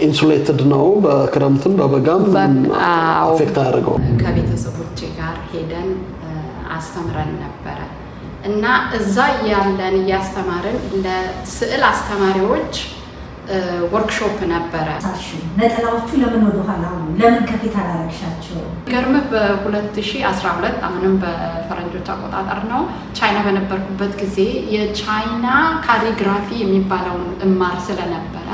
ኢንሱሌትድ ነው በክረምትም በበጋም አፌክት ያደርገው ከቤተሰቦቼ ጋር ሄደን አስተምረን ነበር እና እዛ ያለን ያስተማረን ለስዕል አስተማሪዎች ወርክሾፕ ነበር ነጠላዎቹ ለምን ወደ ኋላ ለምን ከፊት አላረግሻቸው ገርም በ2012 አሁንም በፈረንጆች አቆጣጠር ነው ቻይና በነበርኩበት ጊዜ የቻይና ካሊግራፊ የሚባለውን እማር ስለነበረ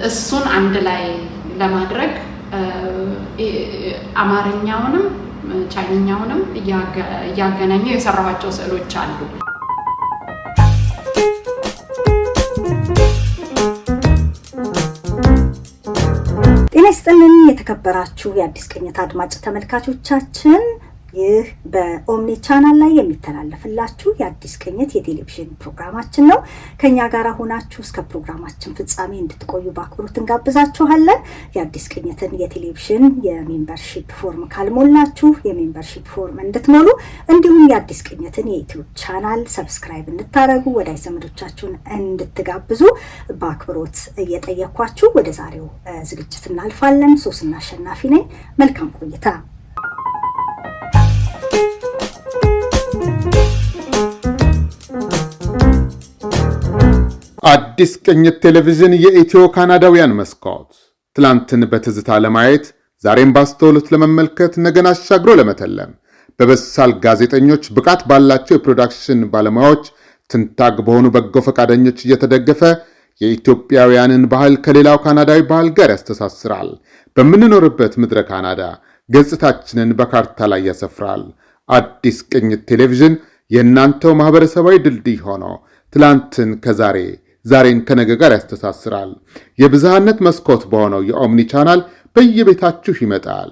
እሱን አንድ ላይ ለማድረግ አማርኛውንም ቻይናኛውንም ያገናኙ የሰራዋቸው ስዕሎች አሉ ጤናስጥልን የተከበራችሁ የአዲስ ቅኝት አድማጭ ተመልካቾቻችን ይህ በኦምኒ ቻናል ላይ የሚተላለፍላችሁ የአዲስ ቅኝት የቴሌቪዥን ፕሮግራማችን ነው ከኛ ጋር ሆናችሁ እስከ ፕሮግራማችን ፍጻሜ እንድትቆዩ በአክብሮት እንጋብዛችኋለን የአዲስ ቅኝትን የቴሌቪዥን የሜምበርሺፕ ፎርም ካልሞላችሁ የሜምበርሺፕ ፎርም እንድትሞሉ እንዲሁም የአዲስ ቅኝትን የዩቲዩብ ቻናል ሰብስክራይብ እንድታደርጉ ወዳጅ ዘመዶቻችሁን እንድትጋብዙ በአክብሮት እየጠየኳችሁ ወደ ዛሬው ዝግጅት እናልፋለን ሶስና አሸናፊ ነኝ መልካም ቆይታ አዲስ ቅኝት ቴሌቪዥን የኢትዮ ካናዳውያን መስኮት ትላንትን በትዝታ ለማየት ዛሬም ባስተውሎት ለመመልከት ነገን አሻግሮ ለመተለም በበሳል ጋዜጠኞች ብቃት ባላቸው የፕሮዳክሽን ባለሙያዎች ትንታግ በሆኑ በጎ ፈቃደኞች እየተደገፈ የኢትዮጵያውያንን ባህል ከሌላው ካናዳዊ ባህል ጋር ያስተሳስራል በምንኖርበት ምድረ ካናዳ ገጽታችንን በካርታ ላይ ያሰፍራል አዲስ ቅኝት ቴሌቪዥን የእናንተው ማህበረሰባዊ ድልድይ ሆኖ ትላንትን ከዛሬ ዛሬን ከነገ ጋር ያስተሳስራል የብዝሃነት መስኮት በሆነው የኦምኒ ቻናል በየቤታችሁ ይመጣል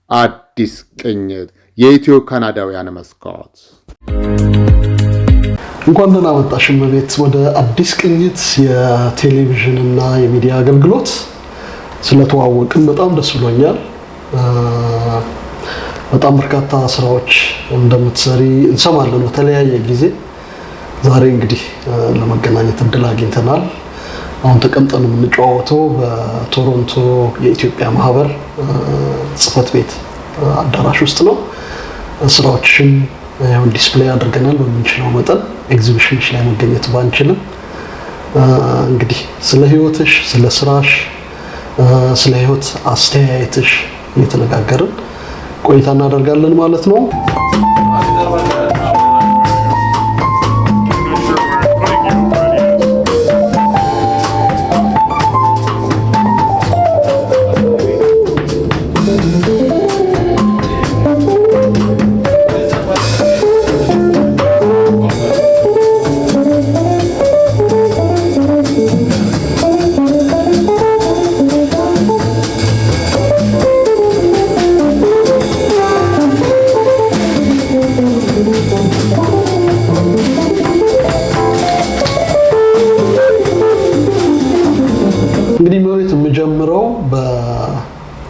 አዲስ ቅኝት የኢትዮ ካናዳውያን መስኮት እንኳን ደህና መጣሽ እመቤት ወደ አዲስ ቅኝት የቴሌቪዥንና የሚዲያ አገልግሎት ስለተዋወቅን በጣም ደስ ብሎኛል በጣም በርካታ ስራዎች እንደምትሰሪ እንሰማለን በተለያየ ጊዜ ዛሬ እንግዲህ ለመገናኘት እድል አግኝተናል አሁን ተቀምጠን የምንጫወተው በቶሮንቶ የኢትዮጵያ ማህበር ጽፈት ቤት አዳራሽ ውስጥ ነው ስራዎችን ዲስፕሌይ አድርገናል በምንችለው መጠን ኤግዚቢሽንሽ ላይ መገኘት ባንችልም እንግዲህ ስለ ህይወትሽ ስለ ስራሽ ስለ ህይወት አስተያየትሽ እየተነጋገርን ቆይታ እናደርጋለን ማለት ነው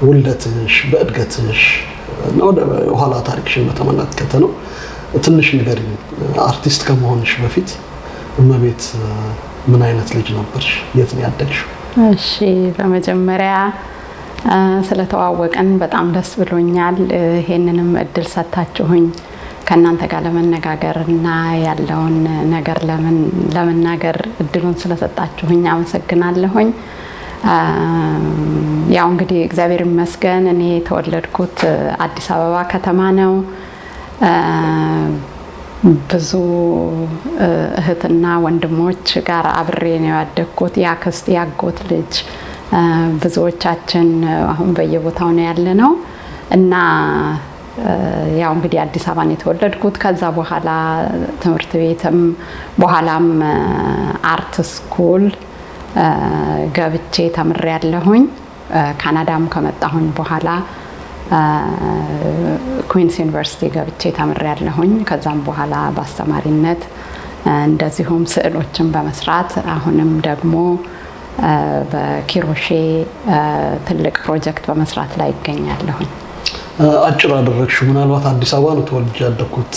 ውልደትሽ በእድገትሽ ነው ወኋላ ታሪክሽን በተመለከተ ነው ትንሽ ነገር አርቲስት ከመሆንሽ በፊት እመቤት ምን አይነት ልጅ ነበርሽ የት ነው ያደግሽው እሺ በመጀመሪያ ስለተዋወቀን በጣም ደስ ብሎኛል ይሄንንም እድል ሰጣችሁኝ ከናንተ ጋር ለመነጋገርና ያለውን ነገር ለመናገር እድሉን ስለሰጣችሁኝ አመሰግናለሁኝ ያው እንግዲህ እግዚአብሔር ይመስገን እኔ ተወለድኩት አዲስ አበባ ከተማ ነው ብዙ እህትና ወንድሞች ጋር አብሬ ነው ያደግኩት ያክስት ያጎት ልጅ ብዙዎቻችን አሁን በየቦታው ነው ያለነው እና ያው እንግዲህ አዲስ አበባ ነው የተወለድኩት ከዛ በኋላ ትምህርት ቤትም በኋላም አርት ስኩል ገብቼ ተምሬያለሁኝ ካናዳም ከመጣሁኝ በኋላ ኩዊንስ ዩኒቨርሲቲ ገብቼ ተምሬያለሁኝ ከዛም በኋላ በአስተማሪነት እንደዚሁም ስዕሎችን በመስራት አሁንም ደግሞ በኪሮሼ ትልቅ ፕሮጀክት በመስራት ላይ ይገኛለሁኝ አጭር አደረግሽው ምናልባት አዲስ አበባ ነው ተወልጄ ያደኩት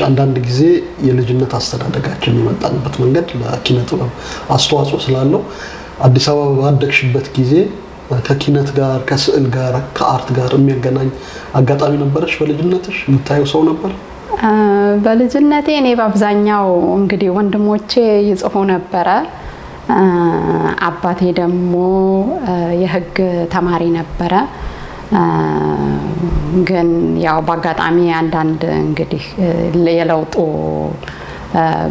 አንዳንድ ጊዜ የልጅነት አስተዳደጋችን የመጣንበት መንገድ ለኪነ ጥበብ አስተዋጽኦ ስላለው አዲስ አበባ ባደግሽበት ጊዜ ከኪነት ጋር ከስዕል ጋር ከአርት ጋር የሚያገናኝ አጋጣሚ ነበረሽ? በልጅነትሽ የምታየው ሰው ነበር? በልጅነቴ እኔ በአብዛኛው እንግዲህ ወንድሞቼ ይጽፉ ነበረ። አባቴ ደግሞ የሕግ ተማሪ ነበረ። ግን ያው በአጋጣሚ አንዳንድ እንግዲህ የለውጡ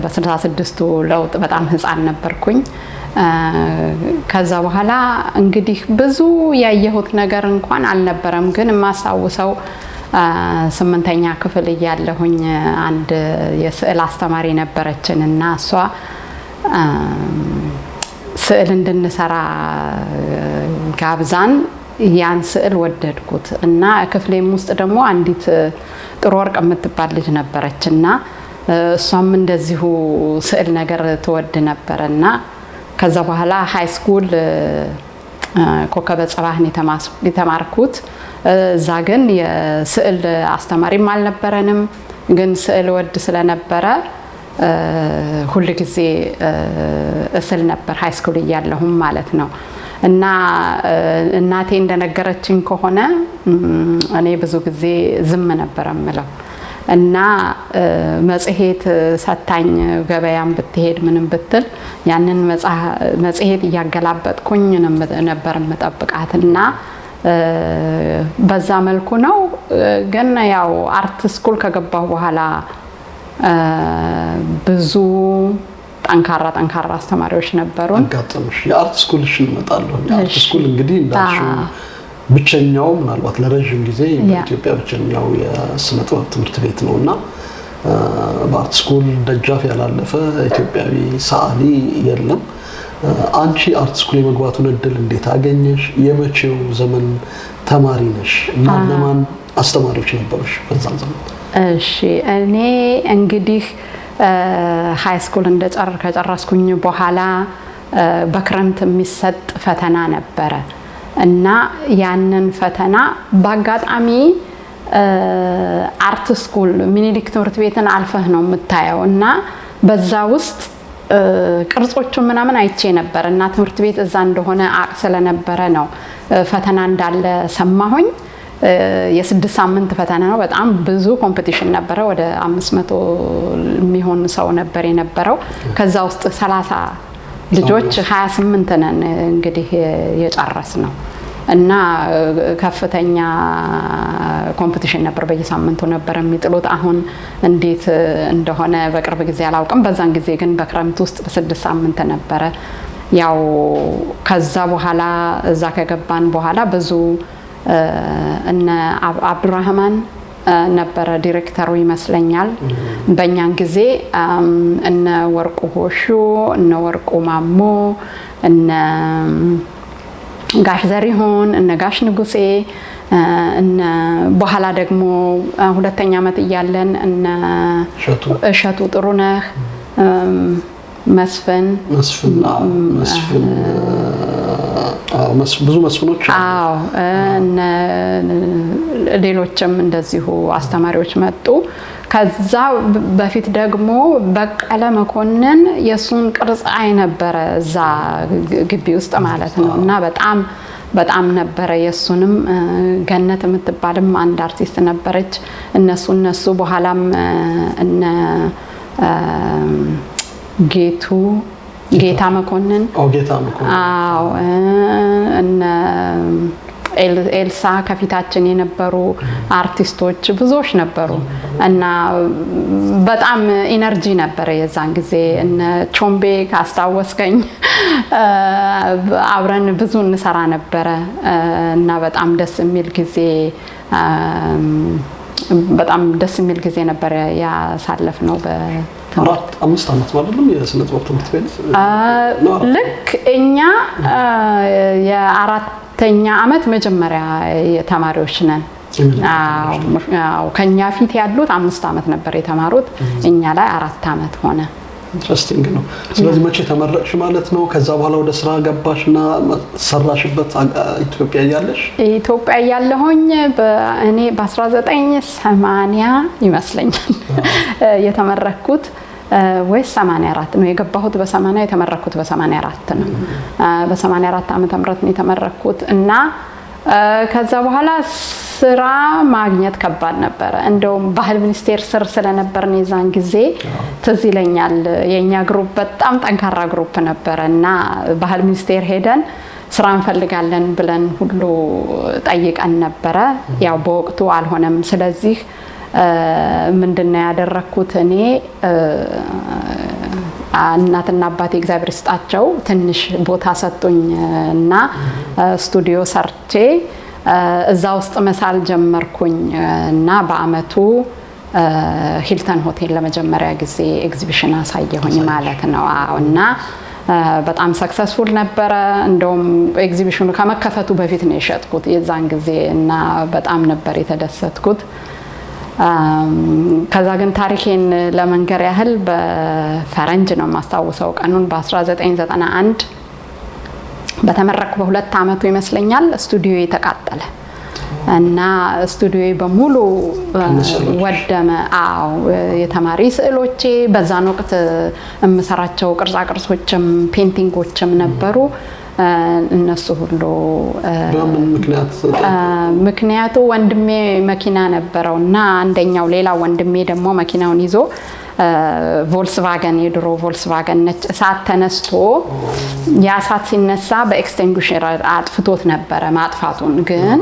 በ66ቱ ለውጥ በጣም ህፃን ነበርኩኝ። ከዛ በኋላ እንግዲህ ብዙ ያየሁት ነገር እንኳን አልነበረም። ግን የማስታውሰው 8ኛ ክፍል እያለሁኝ አንድ የስዕል አስተማሪ ነበረችን እና እሷ ስዕል እንድንሰራ ጋብዛን ያን ስዕል ወደድኩት እና ክፍሌም ውስጥ ደግሞ አንዲት ጥሩ ወርቅ የምትባል ልጅ ነበረች እና እሷም እንደዚሁ ስዕል ነገር ትወድ ነበርና ከዛ በኋላ ሃይ ስኩል ኮከበ ጽባህን የተማርኩት። እዛ ግን የስዕል አስተማሪም አልነበረንም። ግን ስዕል ወድ ስለነበረ ሁሉ ጊዜ እስል ነበር ሃይ ስኩል እያለሁም ማለት ነው። እና እናቴ እንደነገረችኝ ከሆነ እኔ ብዙ ጊዜ ዝም ነበር የምለው እና መጽሔት ሰታኝ ገበያም ብትሄድ ምንም ብትል ያንን መጽሔት እያገላበጥኩኝ ነበር የምጠብቃት እና በዛ መልኩ ነው። ግን ያው አርት ስኩል ከገባሁ በኋላ ብዙ ጠንካራ አስተማሪዎች ነበሩ። አጋጠመሽ? የአርት ስኩልሽን እመጣለሁ። የአርት ስኩል እንግዲህ እንዳልሽው ብቸኛው ምናልባት ለረጅም ጊዜ በኢትዮጵያ ብቸኛው የስነ ጥበብ ትምህርት ቤት ነውና በአርት ስኩል ደጃፍ ያላለፈ ኢትዮጵያዊ ሰዓሊ የለም። አንቺ አርት ስኩል የመግባቱን እድል እንዴት አገኘሽ? የመቼው ዘመን ተማሪ ነሽ እና ለማን አስተማሪዎች ነበሩሽ በዛን ዘመን? እሺ እኔ እንግዲህ ሃይ ስኩል ከጨረስኩኝ በኋላ በክረምት የሚሰጥ ፈተና ነበረ እና ያንን ፈተና በአጋጣሚ አርት ስኩል ሚኒሊክ ትምህርት ቤትን አልፈህ ነው የምታየው እና በዛ ውስጥ ቅርጾቹን ምናምን አይቼ ነበር እና ትምህርት ቤት እዛ እንደሆነ አቅ ስለነበረ ነው ፈተና እንዳለ ሰማሁኝ። የ6 ሳምንት ፈተና ነው። በጣም ብዙ ኮምፒቲሽን ነበረ። ወደ 500 የሚሆን ሰው ነበር የነበረው። ከዛ ውስጥ 30 ልጆች 28 ነን እንግዲህ የጨረስ ነው እና ከፍተኛ ኮምፒቲሽን ነበር። በየሳምንቱ ነበር የሚጥሉት። አሁን እንዴት እንደሆነ በቅርብ ጊዜ አላውቅም። በዛን ጊዜ ግን በክረምት ውስጥ በ6 ሳምንት ነበረ። ያው ከዛ በኋላ እዛ ከገባን በኋላ ብዙ እነ አብዱራህማን ነበረ ዲሬክተሩ ይመስለኛል። በእኛን ጊዜ እነ ወርቁ ሆሹ፣ እነ ወርቁ ማሞ፣ እነ ጋሽ ዘሪሁን፣ እነ ጋሽ ንጉሴ እነ በኋላ ደግሞ 2ኛ ዓመት እያለን እነ እሸቱ ጥሩነህ፣ መስፍን ብዙ መስፍኖች አዎ ሌሎችም እንደዚሁ አስተማሪዎች መጡ። ከዛ በፊት ደግሞ በቀለ መኮንን የሱን ቅርጽ አይ ነበረ እዛ ግቢ ውስጥ ማለት ነው እና በጣም ነበረ። የሱንም ገነት የምትባልም አንድ አርቲስት ነበረች። እነሱ በኋላም እነ ጌታ መኮንን አዎ እነ ኤልሳ ከፊታችን የነበሩ አርቲስቶች ብዙዎች ነበሩ እና በጣም ኢነርጂ ነበረ የዛን ጊዜ። እነ ቾምቤ ካስታወስከኝ አብረን ብዙ እንሰራ ነበረ እና በጣም ደስ የሚል ጊዜ ነበር ያሳለፍነው። 4-5 ዓመት ማለት ነው የስነ ጥበብ ትምህርት ቤት ልክ እኛ የ4ኛ ዓመት መጀመሪያ የተማሪዎች ነን። አዎ ከኛ ፊት ያሉት 5 ዓመት ነበር የተማሩት፣ እኛ ላይ 4 ዓመት ሆነ። ኢንትረስቲንግ ነው። ስለዚህ መቼ ተመረቅሽ ማለት ነው? ከዛ በኋላ ወደ ስራ ገባሽና ሰራሽበት ኢትዮጵያ እያለሽ? ኢትዮጵያ እያለሁኝ እኔ በ1980 ይመስለኛል የተመረቅኩት ወይስ 84 ነው የገባሁት በ80 የተመረኩት በ84 ነው። በ84 ዓመተ ምህረት ነው የተመረኩት እና ከዛ በኋላ ስራ ማግኘት ከባድ ነበረ። እንደውም ባህል ሚኒስቴር ስር ስለነበርን የዛን ጊዜ ትዝ ይለኛል የኛ ግሩፕ በጣም ጠንካራ ግሩፕ ነበረ እና ባህል ሚኒስቴር ሄደን ስራ እንፈልጋለን ብለን ሁሉ ጠይቀን ነበረ። ያው በወቅቱ አልሆነም። ስለዚህ ምንድነው ያደረኩት እኔ እናትና አባቴ እግዚአብሔር ይስጣቸው ትንሽ ቦታ ሰጡኝ እና ስቱዲዮ ሰርቼ እዛ ውስጥ መሳል ጀመርኩኝ እና በአመቱ ሂልተን ሆቴል ለመጀመሪያ ጊዜ ኤግዚቢሽን አሳየሁኝ ማለት ነው። እና በጣም ሰክሰስፉል ነበረ። እንደውም ኤግዚቢሽኑ ከመከፈቱ በፊት ነው የሸጥኩት የዛን ጊዜ እና በጣም ነበር የተደሰትኩት። ከዛ ግን ታሪኬን ለመንገር ያህል በፈረንጅ ነው የማስታውሰው ቀኑን በ1991 በተመረኩ በ2 አመቱ ይመስለኛል ስቱዲዮ የተቃጠለ እና ስቱዲዮ በሙሉ ወደመ። አዎ የተማሪ ስዕሎቼ በዛን ወቅት የምሰራቸው ቅርጻ ቅርጾችም ፔንቲንጎችም ነበሩ። እነሱ ሁሉ በምን ምክንያቱ ወንድሜ መኪና ነበረውና አንደኛው ሌላ ወንድሜ ደግሞ መኪናውን ይዞ ቮልክስቫገን የድሮ ቮልክስቫገን ነጭ እሳት ተነስቶ ያ እሳት ሲነሳ በኤክስቲንጉሽር አጥፍቶት ነበረ። ማጥፋቱን ግን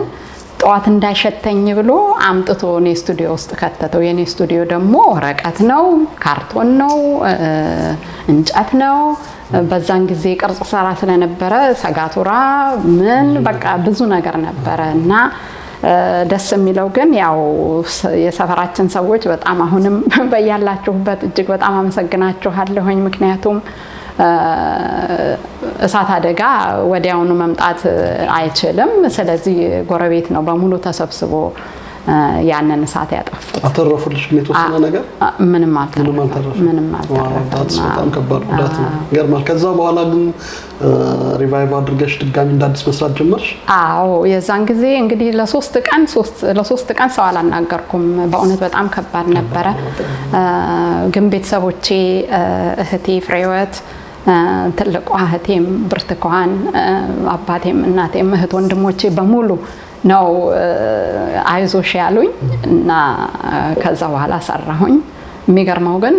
ጠዋት እንዳይሸተኝ ብሎ አምጥቶ እኔ ስቱዲዮ ውስጥ ከተተው። የኔ ስቱዲዮ ደግሞ ወረቀት ነው፣ ካርቶን ነው፣ እንጨት ነው። በዛን ጊዜ ቅርጽ ሰራ ስለነበረ ሰጋቱራ ምን በቃ ብዙ ነገር ነበረ እና ደስ የሚለው ግን ያው የሰፈራችን ሰዎች በጣም አሁንም በያላችሁበት እጅግ በጣም አመሰግናችኋለሁኝ። ምክንያቱም እሳት አደጋ ወዲያውኑ መምጣት አይችልም። ስለዚህ ጎረቤት ነው በሙሉ ተሰብስቦ ያንን እሳት ያጠፉት። አተረፉልሽ ግን የተወሰነ ነገር? ምንም አልተረፈም። በጣም ከባድ ጉዳት ነው። ይገርማል። ከዛ በኋላ ግን ሪቫይቭ አድርገሽ ድጋሚ እንዳዲስ መስራት ጀመርሽ? አዎ የዛን ጊዜ እንግዲህ ለሶስት ቀን ሰው አላናገርኩም። በእውነት በጣም ከባድ ነበረ። ግን ቤተሰቦቼ እህቴ ፍሬወት፣ ትልቋ እህቴም ብርቱካን፣ አባቴም እናቴም እህት ወንድሞቼ በሙሉ ነው አይዞሽ ያሉኝ እና ከዛ በኋላ ሰራሁኝ። የሚገርመው ግን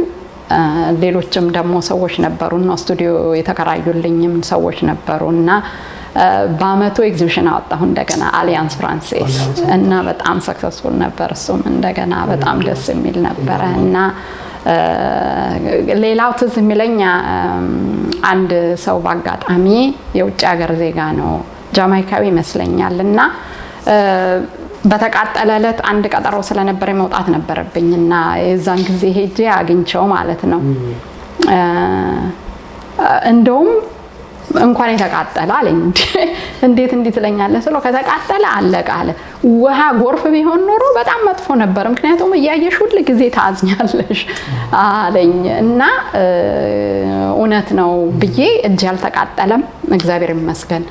ሌሎችም ደግሞ ሰዎች ነበሩና ስቱዲዮ የተከራዩልኝም ሰዎች ነበሩና በአመቱ ኤግዚቢሽን አወጣሁ እንደገና አሊያንስ ፍራንሴስ እና በጣም ሰክሰስፉል ነበር። እሱም እንደገና በጣም ደስ የሚል ነበረ እና ሌላው ትዝ የሚለኝ አንድ ሰው በአጋጣሚ የውጭ ሀገር ዜጋ ነው፣ ጃማይካዊ ይመስለኛል እና በተቃጠለ ዕለት አንድ ቀጠሮ ስለነበረ መውጣት ነበረብኝ እና የዛን ጊዜ ሄጄ አግኝቼው ማለት ነው። እንደውም እንኳን የተቃጠለ አለኝ። እንዴት እንዲህ ትለኛለህ ስለው ከተቃጠለ አለቀ አለ። ውሃ ጎርፍ ቢሆን ኖሮ በጣም መጥፎ ነበር፣ ምክንያቱም እያየሽ ሁሉ ጊዜ ታዝኛለሽ አለኝ እና እውነት ነው ብዬ እጄ አልተቃጠለም። እግዚአብሔር ይመስገን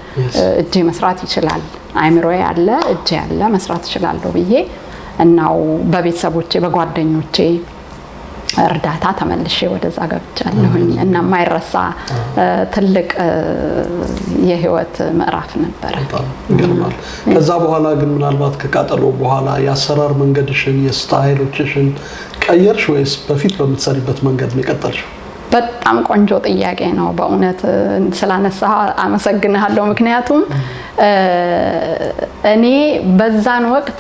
እጄ መስራት ይችላል፣ አይምሮዬ ያለ እጄ ያለ መስራት ይችላለሁ ብዬ እናው በቤተሰቦቼ በጓደኞቼ እርዳታ ተመልሼ ወደዛ ገብቻለሁኝ እና የማይረሳ ትልቅ የህይወት ምዕራፍ ነበር። ይገርማል። ከዛ በኋላ ግን ምናልባት ከቃጠሎ በኋላ የአሰራር መንገድሽን የስታይሎችሽን ቀየርሽ ወይስ በፊት በምትሰሪበት መንገድ ነው የቀጠልሽው? በጣም ቆንጆ ጥያቄ ነው በእውነት ስላነሳ አመሰግናለሁ። ምክንያቱም እኔ በዛን ወቅት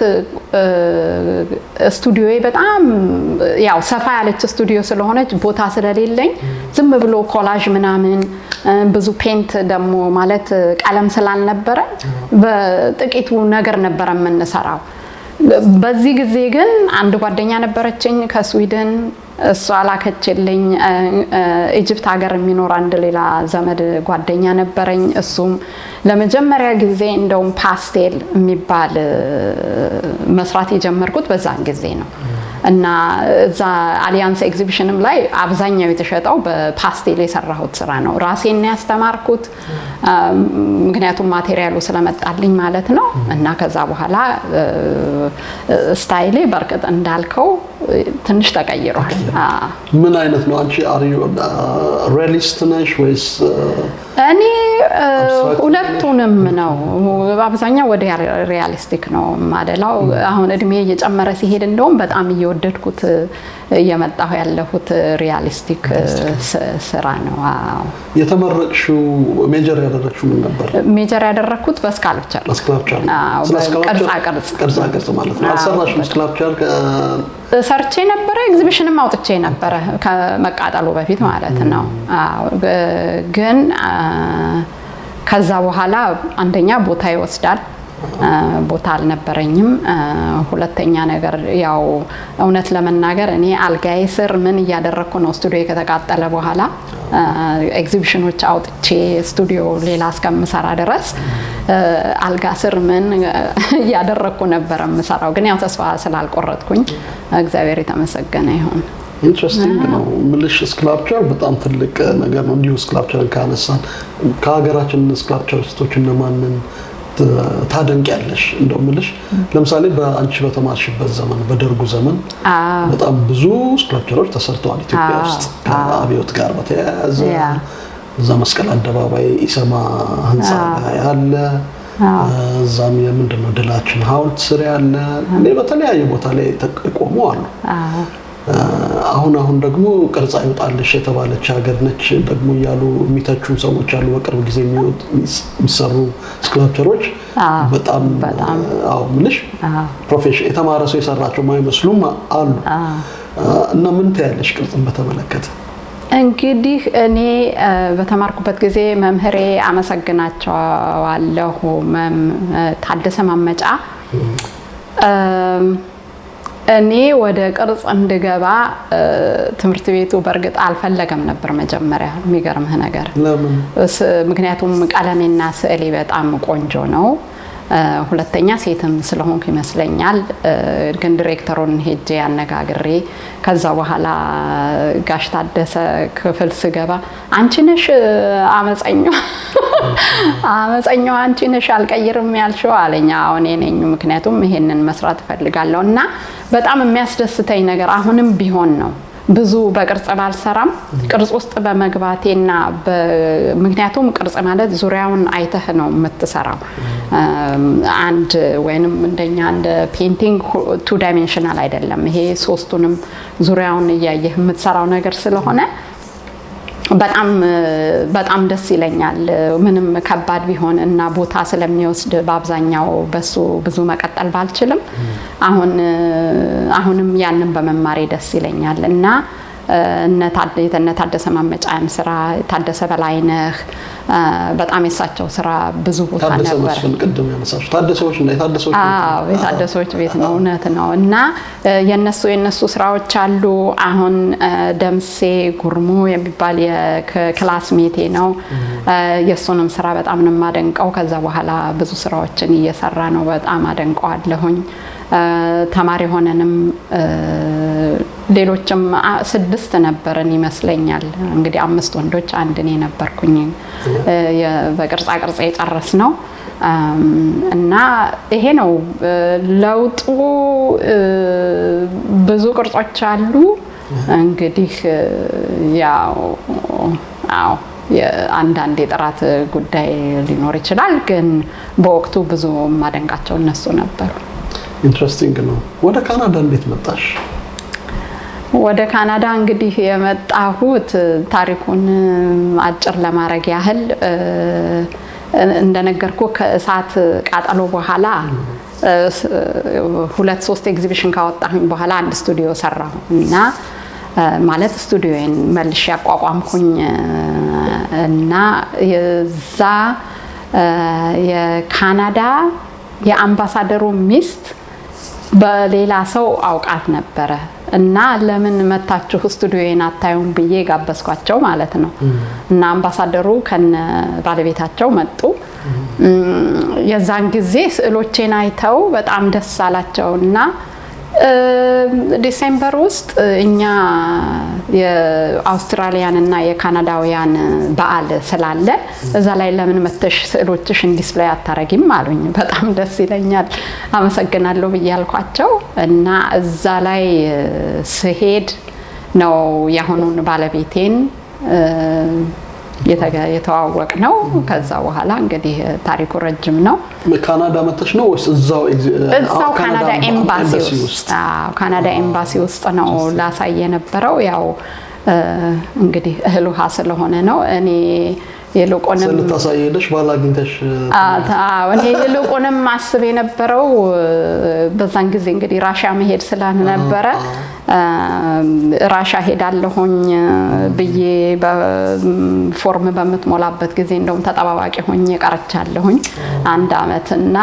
ስቱዲዮዬ በጣም ያው ሰፋ ያለች ስቱዲዮ ስለሆነች ቦታ ስለሌለኝ ዝም ብሎ ኮላጅ ምናምን ብዙ ፔንት ደግሞ ማለት ቀለም ስላልነበረ በጥቂቱ ነገር ነበር የምንሰራው። በዚህ ጊዜ ግን አንድ ጓደኛ ነበረችኝ ከስዊድን፣ እሷ ላከችልኝ። ኢጅፕት ሀገር የሚኖር አንድ ሌላ ዘመድ ጓደኛ ነበረኝ። እሱም ለመጀመሪያ ጊዜ እንደውም ፓስቴል የሚባል መስራት የጀመርኩት በዛን ጊዜ ነው እና እዛ አሊያንስ ኤግዚቢሽንም ላይ አብዛኛው የተሸጠው በፓስቴል የሰራሁት ስራ ነው። ራሴን ያስተማርኩት ምክንያቱም ማቴሪያሉ ስለመጣልኝ ማለት ነው። እና ከዛ በኋላ ስታይሌ በርግጥ እንዳልከው ትንሽ ተቀይሯል። ምን አይነት ነው አንቺ? ሪያሊስት ነሽ ወይስ? እኔ ሁለቱንም ነው። በአብዛኛው ወደ ሪያሊስቲክ ነው ማደላው። አሁን እድሜ እየጨመረ ሲሄድ እንደውም በጣም እየወደድኩት እየመጣሁ ያለሁት ሪያሊስቲክ ስራ ነው። የተመረቅሽው ሜጀር ያደረግሽው ምን ነበር? ሜጀር ያደረግኩት በስካልፕቸር። በስካልፕቸር ቅርጻ ቅርጽ ማለት ነው። አልሰራሽም? ስካልፕቸር ሰርቼ ነበረ፣ ኤግዚቢሽንም አውጥቼ ነበረ ከመቃጠሉ በፊት ማለት ነው። ግን ከዛ በኋላ አንደኛ ቦታ ይወስዳል፣ ቦታ አልነበረኝም። ሁለተኛ ነገር ያው እውነት ለመናገር እኔ አልጋዬ ስር ምን እያደረኩ ነው ስቱዲዮ ከተቃጠለ በኋላ ኤግዚቢሽኖች አውጥቼ ስቱዲዮ ሌላ እስከምሰራ ድረስ አልጋ ስር ምን እያደረኩ ነበር የምሰራው። ግን ያው ተስፋ ስላልቆረጥኩኝ እግዚአብሔር የተመሰገነ ይሁን። ኢንትረስቲንግ ነው ምልሽ። ስካልፕቸር በጣም ትልቅ ነገር ነው። እንዲሁ ስካልፕቸርን ካነሳን ከሀገራችን ስካልፕቸሪስቶች እነማንን ታደንቂያለሽ? እንደው ምልሽ ለምሳሌ በአንቺ በተማርሽበት ዘመን በደርጉ ዘመን በጣም ብዙ ስካልፕቸሮች ተሰርተዋል ኢትዮጵያ ውስጥ ከአብዮት ጋር በተያያዘ። እዛ መስቀል አደባባይ ኢሰማ ህንፃ ላይ ያለ፣ እዛም የምንድነው ድላችን ሐውልት ስር ያለ፣ በተለያየ ቦታ ላይ ተቆሙ አሉ። አሁን ደግሞ ቅርጻ ይወጣልሽ የተባለች ሀገር ነች ደግሞ እያሉ የሚተቹ ሰዎች አሉ። በቅርብ ጊዜ የሚሰሩ ስካልፕቸሮች በጣም ምንሽ ፕሮፌሽን የተማረ ሰው የሰራቸው ማይመስሉም አሉ። እና ምን ታያለሽ ቅርጽን በተመለከተ? እንግዲህ እኔ በተማርኩበት ጊዜ መምህሬ አመሰግናቸዋለሁ። ታደሰ ማመጫ እኔ ወደ ቅርጽ እንድገባ ትምህርት ቤቱ በርግጥ አልፈለገም ነበር መጀመሪያ። የሚገርምህ ነገር ምክንያቱም ቀለሜና ስዕሌ በጣም ቆንጆ ነው። ሁለተኛ ሴትም ስለሆንኩ ይመስለኛል። ግን ዲሬክተሩን ሄጄ አነጋግሬ ከዛ በኋላ ጋሽ ታደሰ ክፍል ስገባ አንቺ ነሽ አመፀኛው አንቺ ነሽ አልቀይርም ያልሽው አለኝ። አሁን እኔ ነኝ፣ ምክንያቱም ይሄንን መስራት እፈልጋለሁ። እና በጣም የሚያስደስተኝ ነገር አሁንም ቢሆን ነው ብዙ በቅርጽ ባልሰራም ቅርጽ ውስጥ በመግባቴና ምክንያቱም ቅርጽ ማለት ዙሪያውን አይተህ ነው የምትሰራው። አንድ ወይንም እንደኛ እንደ ፔይንቲንግ 2 ዳይሜንሽናል አይደለም። ይሄ ሶስቱንም ዙሪያውን እያየህ የምትሰራው ነገር ስለሆነ በጣም ደስ ይለኛል። ምንም ከባድ ቢሆን እና ቦታ ስለሚወስድ በአብዛኛው በሱ ብዙ መቀጠል ባልችልም አሁንም ያንን በመማሬ ደስ ይለኛል። እና እነ ታደሰ ማመጫን ስራ ታደሰ በላይነህ በጣም የሳቸው ስራ ብዙ ቦታ ነበር። የታደሰዎች ቤት ነው፣ እውነት ነው። እና የነሱ ስራዎች አሉ። አሁን ደምሴ ጉርሙ የሚባል የክላስሜቴ ነው። የሱንም ስራ በጣም ነው የማደንቀው። ከዛ በኋላ ብዙ ስራዎችን እየሰራ ነው። በጣም አደንቀዋለሁኝ። ተማሪ ሆነንም ሌሎችም 6 ነበርን ይመስለኛል። እንግዲህ 5 ወንዶች 1 እኔ ነበርኩኝ በቅርጻ ቅርጽ የጨረስ ነው። እና ይሄ ነው ለውጡ። ብዙ ቅርጾች አሉ። እንግዲህ ያው አንዳንድ የጥራት ጉዳይ ሊኖር ይችላል። ግን በወቅቱ ብዙ ማደንቃቸው እነሱ ነበሩ። ኢንትረስቲንግ ነው። ወደ ካናዳ እንዴት መጣሽ? ወደ ካናዳ እንግዲህ የመጣሁት ታሪኩን አጭር ለማድረግ ያህል እንደነገርኩ ከእሳት ቃጠሎ በኋላ 2-3 ኤግዚቢሽን ካወጣሁኝ በኋላ አንድ ስቱዲዮ ሰራሁ እና ማለት ስቱዲዮን መልሼ ያቋቋምኩኝ እና የዛ የካናዳ የአምባሳደሩ ሚስት በሌላ ሰው አውቃት ነበረ እና ለምን መታችሁ ስቱዲዮን አታዩም ብዬ ጋበዝኳቸው ማለት ነው። እና አምባሳደሩ ከነ ባለቤታቸው መጡ። የዛን ጊዜ ስዕሎቼን አይተው በጣም ደስ አላቸውና ዲሴምበር ውስጥ እኛ የአውስትራሊያን እና የካናዳውያን በዓል ስላለ እዛ ላይ ለምን መተሽ ስዕሎችሽን ዲስፕሌይ አታረጊም አሉኝ። በጣም ደስ ይለኛል አመሰግናለሁ ብያልኳቸው እና እዛ ላይ ስሄድ ነው ያሁኑን ባለቤቴን የተዋወቅ ነው። ከዛ በኋላ እንግዲህ ታሪኩ ረጅም ነው። ካናዳ መተሽ ነው ወይስ እዛው ካናዳ ኤምባሲ ውስጥ? ካናዳ ኤምባሲ ውስጥ ነው ላሳይ የነበረው። ያው እንግዲህ እህል ውሃ ስለሆነ ነው። እኔ ይልቁንም ስለታሳየለሽ ባላግንተሽ እኔ ይልቁንም ማስብ የነበረው በዛን ጊዜ እንግዲህ ራሻ መሄድ ስለነበረ ራሻ ሄዳለሁኝ ብዬ በፎርም በመትሞላበት ጊዜ እንደውም ተጠባባቂ ሆኜ ቀርቻለሁኝ 1 አመት እና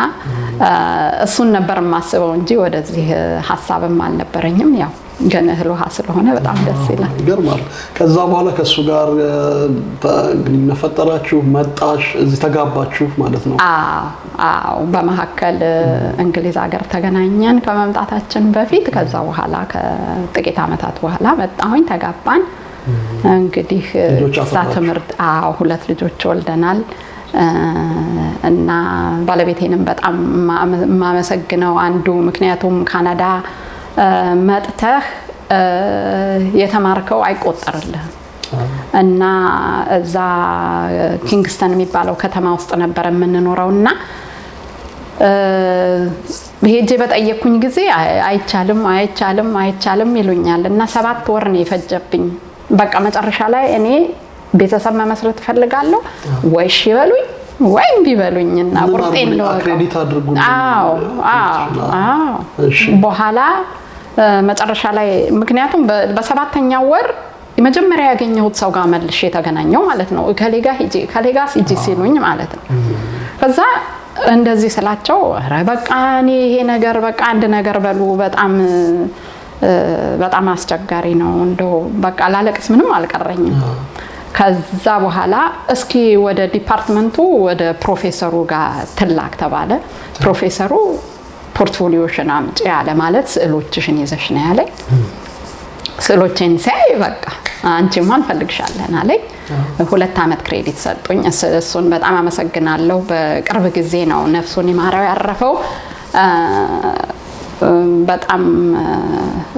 እሱን ነበር የማስበው እንጂ ወደዚህ ሐሳብም አልነበረኝም። ያው ግን እህል ውሃ ስለሆነ በጣም ደስ ይላል። ይገርማል። ከዛ በኋላ ከሱ ጋር ግንኙነት ፈጠራችሁ፣ መጣሽ፣ እዚህ ተጋባችሁ ማለት ነው? አዎ በመሐከል እንግሊዝ ሀገር ተገናኘን ከመምጣታችን በፊት። ከዛ በኋላ ከጥቂት አመታት በኋላ መጣሁኝ፣ ተጋባን። እንግዲህ እዛ ትምህርት 2 ልጆች ወልደናል። እና ባለቤቴንም በጣም ማመሰግነው አንዱ ምክንያቱም ካናዳ መጥተህ የተማርከው አይቆጠርልህም እና እዛ ኪንግስተን የሚባለው ከተማ ውስጥ ነበር የምንኖረውና ሄጄ በጠየቅኩኝ ጊዜ አይቻልም ይሉኛል እና 7 ወር ነው የፈጀብኝ። በቃ መጨረሻ ላይ እኔ ቤተሰብ መመስረት ፈልጋለሁ ወይ እሺ ይበሉኝ ወይም ቢበሉኝና ቁርጤን ነው አክሬዲት አድርጉ። በኋላ መጨረሻ ላይ ምክንያቱም በ7ኛው ወር የመጀመሪያ ያገኘሁት ሰው ጋር መልሼ የተገናኘው ማለት ነው። ከሌጋ ሂጂ ሲሉኝ ማለት ነው። ከዛ እንደዚህ ስላቸው ኧረ በቃ እኔ ይሄ ነገር በቃ አንድ ነገር በሉ በጣም አስቸጋሪ ነው እንደው በቃ ላለቅስ ምንም አልቀረኝም። ከዛ በኋላ እስኪ ወደ ዲፓርትመንቱ ወደ ፕሮፌሰሩ ጋር ትላክ ተባለ። ፕሮፌሰሩ ፖርትፎሊዮሽን አምጪ ያለ ማለት ስዕሎችሽን ይዘሽ ነው ያለኝ። ስዕሎቼን ሳይ በቃ አንቺማ እንፈልግሻለን አለኝ። 2 አመት ክሬዲት ሰጡኝ። እሱን በጣም አመሰግናለሁ። በቅርብ ጊዜ ነው ነፍሱን ይማረው ያረፈው።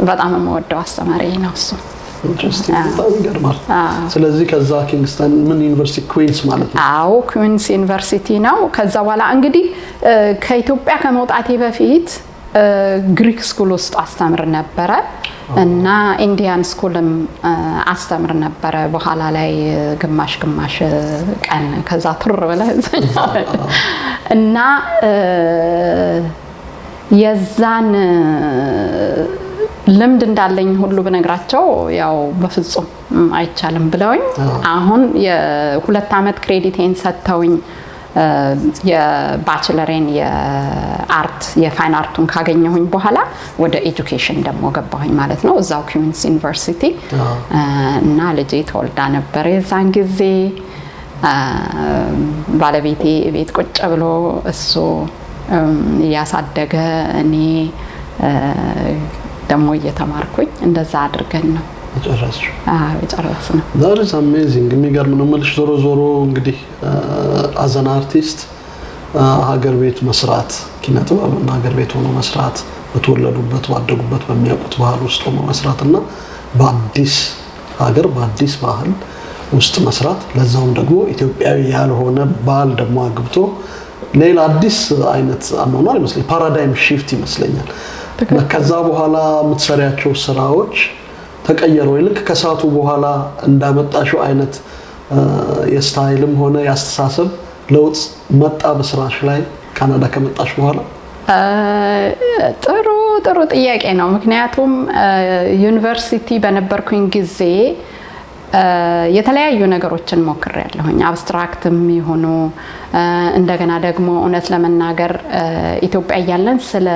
በጣም የምወደው አስተማሪ ነው እሱ። በጣም ይገርማል። ስለዚህ ከዛ ኪንግስተን ምን ዩኒቨርሲቲ ኩዊንስ ማለት ነው? አዎ ኩዊንስ ዩኒቨርሲቲ ነው። ከዛ በኋላ እንግዲህ ከኢትዮጵያ ከመውጣቴ በፊት ግሪክ ስኩል ውስጥ አስተምር ነበረ እና ኢንዲያን ስኩልም አስተምር ነበረ። በኋላ ላይ ግማሽ ቀን ከዛ ትር ብለህ እና የዛን ልምድ እንዳለኝ ሁሉ በነግራቸው ያው በፍጹም አይቻልም ብለውኝ አሁን የ2 አመት ክሬዲቴን ሰጥተውኝ የባችለሬን የአርት የፋይን አርቱን ካገኘሁኝ በኋላ ወደ ኤጁኬሽን ደግሞ ገባሁኝ ማለት ነው እዛው ኩዊንስ ዩኒቨርሲቲ እና ልጄ ተወልዳ ነበር። የዛን ጊዜ ባለቤቴ ቤት ቁጭ ብሎ እሱ ያሳደገ እኔ ደግሞ እየተማርኩኝ እንደዛ አድርገን ነው የጨረስነው። that is amazing። የሚገርም ነው የምልሽ። ዞሮ እንግዲህ አዘን አርቲስት ሀገር ቤት መስራት ኪነ ጥበብና ሀገር ቤት ሆኖ መስራት በተወለዱበት ባደጉበት በሚያውቁት ባህል ውስጥ ሆኖ መስራትና በአዲስ ሀገር በአዲስ ባህል ውስጥ መስራት ለዛውም ደግሞ ኢትዮጵያዊ ያልሆነ ባህል ደግሞ አግብቶ ሌላ አዲስ አይነት አኗኗር ይመስለኛል። ፓራዳይም ሺፍት ይመስለኛል። ከዛ በኋላ የምትሰሪያቸው ስራዎች ተቀየሩ ልክ ከሰዓቱ በኋላ እንዳመጣሽው አይነት የስታይልም ሆነ ያስተሳሰብ ለውጥ መጣ በስራሽ ላይ ካናዳ ከመጣሽ በኋላ? ጥሩ ጥያቄ ነው። ምክንያቱም ዩኒቨርሲቲ በነበርኩኝ ጊዜ የተለያዩ ነገሮችን ሞክሬያለሁኝ። አብስትራክትም ይሁኑ እንደገና ደግሞ እውነት ለመናገር ኢትዮጵያ እያለን ስለ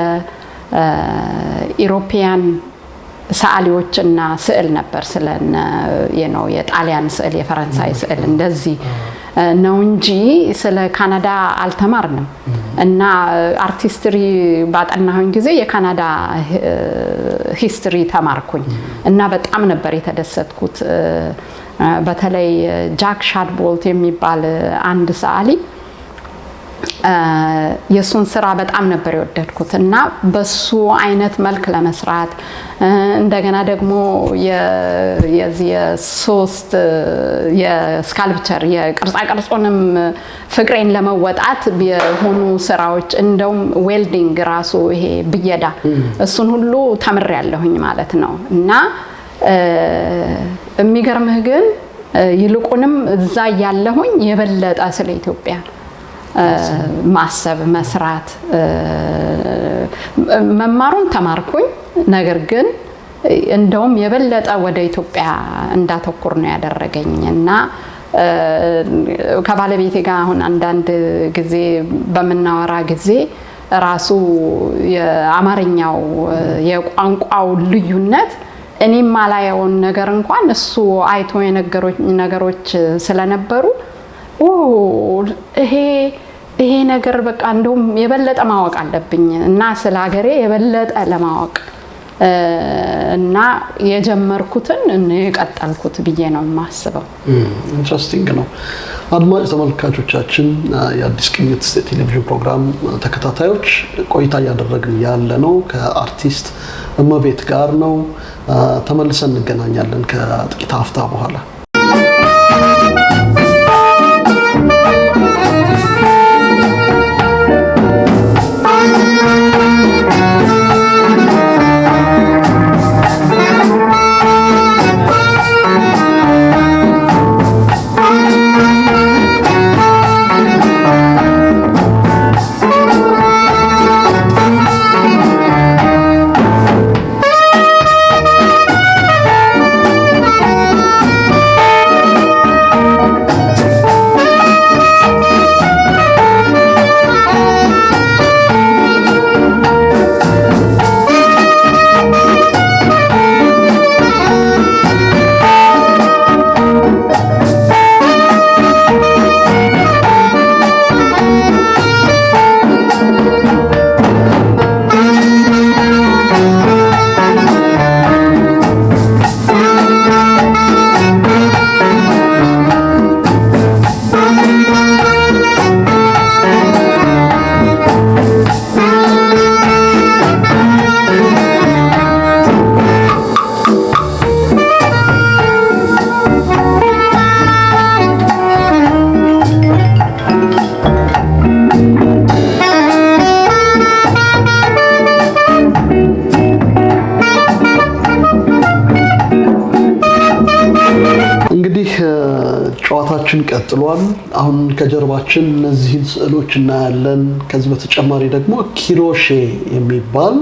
ኢሮፒያን ሰዓሊዎችና ስዕል ነበር የጣሊያን ስዕል የፈረንሳይ ስዕል እንደዚህ ነው እንጂ ስለ ካናዳ አልተማርንም። እና አርቲስትሪ ባጠናሁኝ ጊዜ የካናዳ ሂስትሪ ተማርኩኝ እና በጣም ነበር የተደሰትኩት። በተለይ ጃክ ሻድቦልት የሚባል አንድ ሰዓሊ የሱን ስራ በጣም ነበር የወደድኩት እና በሱ አይነት መልክ ለመስራት እንደገና ደግሞ የሶስት የስካልፕቸር የቅርጻ ቅርጹንም ፍቅሬን ለመወጣት የሆኑ ስራዎች እንደውም ዌልዲንግ ራሱ ይሄ ብየዳ እሱን ሁሉ ተምሬያለሁኝ ማለት ነው። እና የሚገርምህ ግን ይልቁንም እዛ ያለሁኝ የበለጠ ስለ ኢትዮጵያ ማሰብ መስራት መማሩን ተማርኩኝ። ነገር ግን እንደውም የበለጠ ወደ ኢትዮጵያ እንዳተኩር ነው ያደረገኝ እና ከባለቤቴ ጋር አሁን አንዳንድ ጊዜ በመናወራ ጊዜ ራሱ የአማርኛው የቋንቋው ልዩነት እኔም ማላየውን ነገር እንኳን እሱ አይቶ የነገሮች ነገሮች ስለነበሩ ይሄ ነገር በቃ እንደውም የበለጠ ማወቅ አለብኝ እና ስለ ሀገሬ የበለጠ ለማወቅ እና የጀመርኩትን የቀጠልኩት ብዬ ነው የማስበው። ኢንትረስቲንግ ነው። አድማጭ ተመልካቾቻችን የአዲስ ቅኝት ቴሌቪዥን ፕሮግራም ተከታታዮች ቆይታ እያደረግን ያለ ነው ከአርቲስት እመቤት ጋር ነው። ተመልሰን እንገናኛለን ከጥቂት አፍታ በኋላ። ጨዋታችን ቀጥሏል። አሁን ከጀርባችን እነዚህን ስዕሎች እናያለን። ከዚህ በተጨማሪ ደግሞ ኪሮሼ የሚባል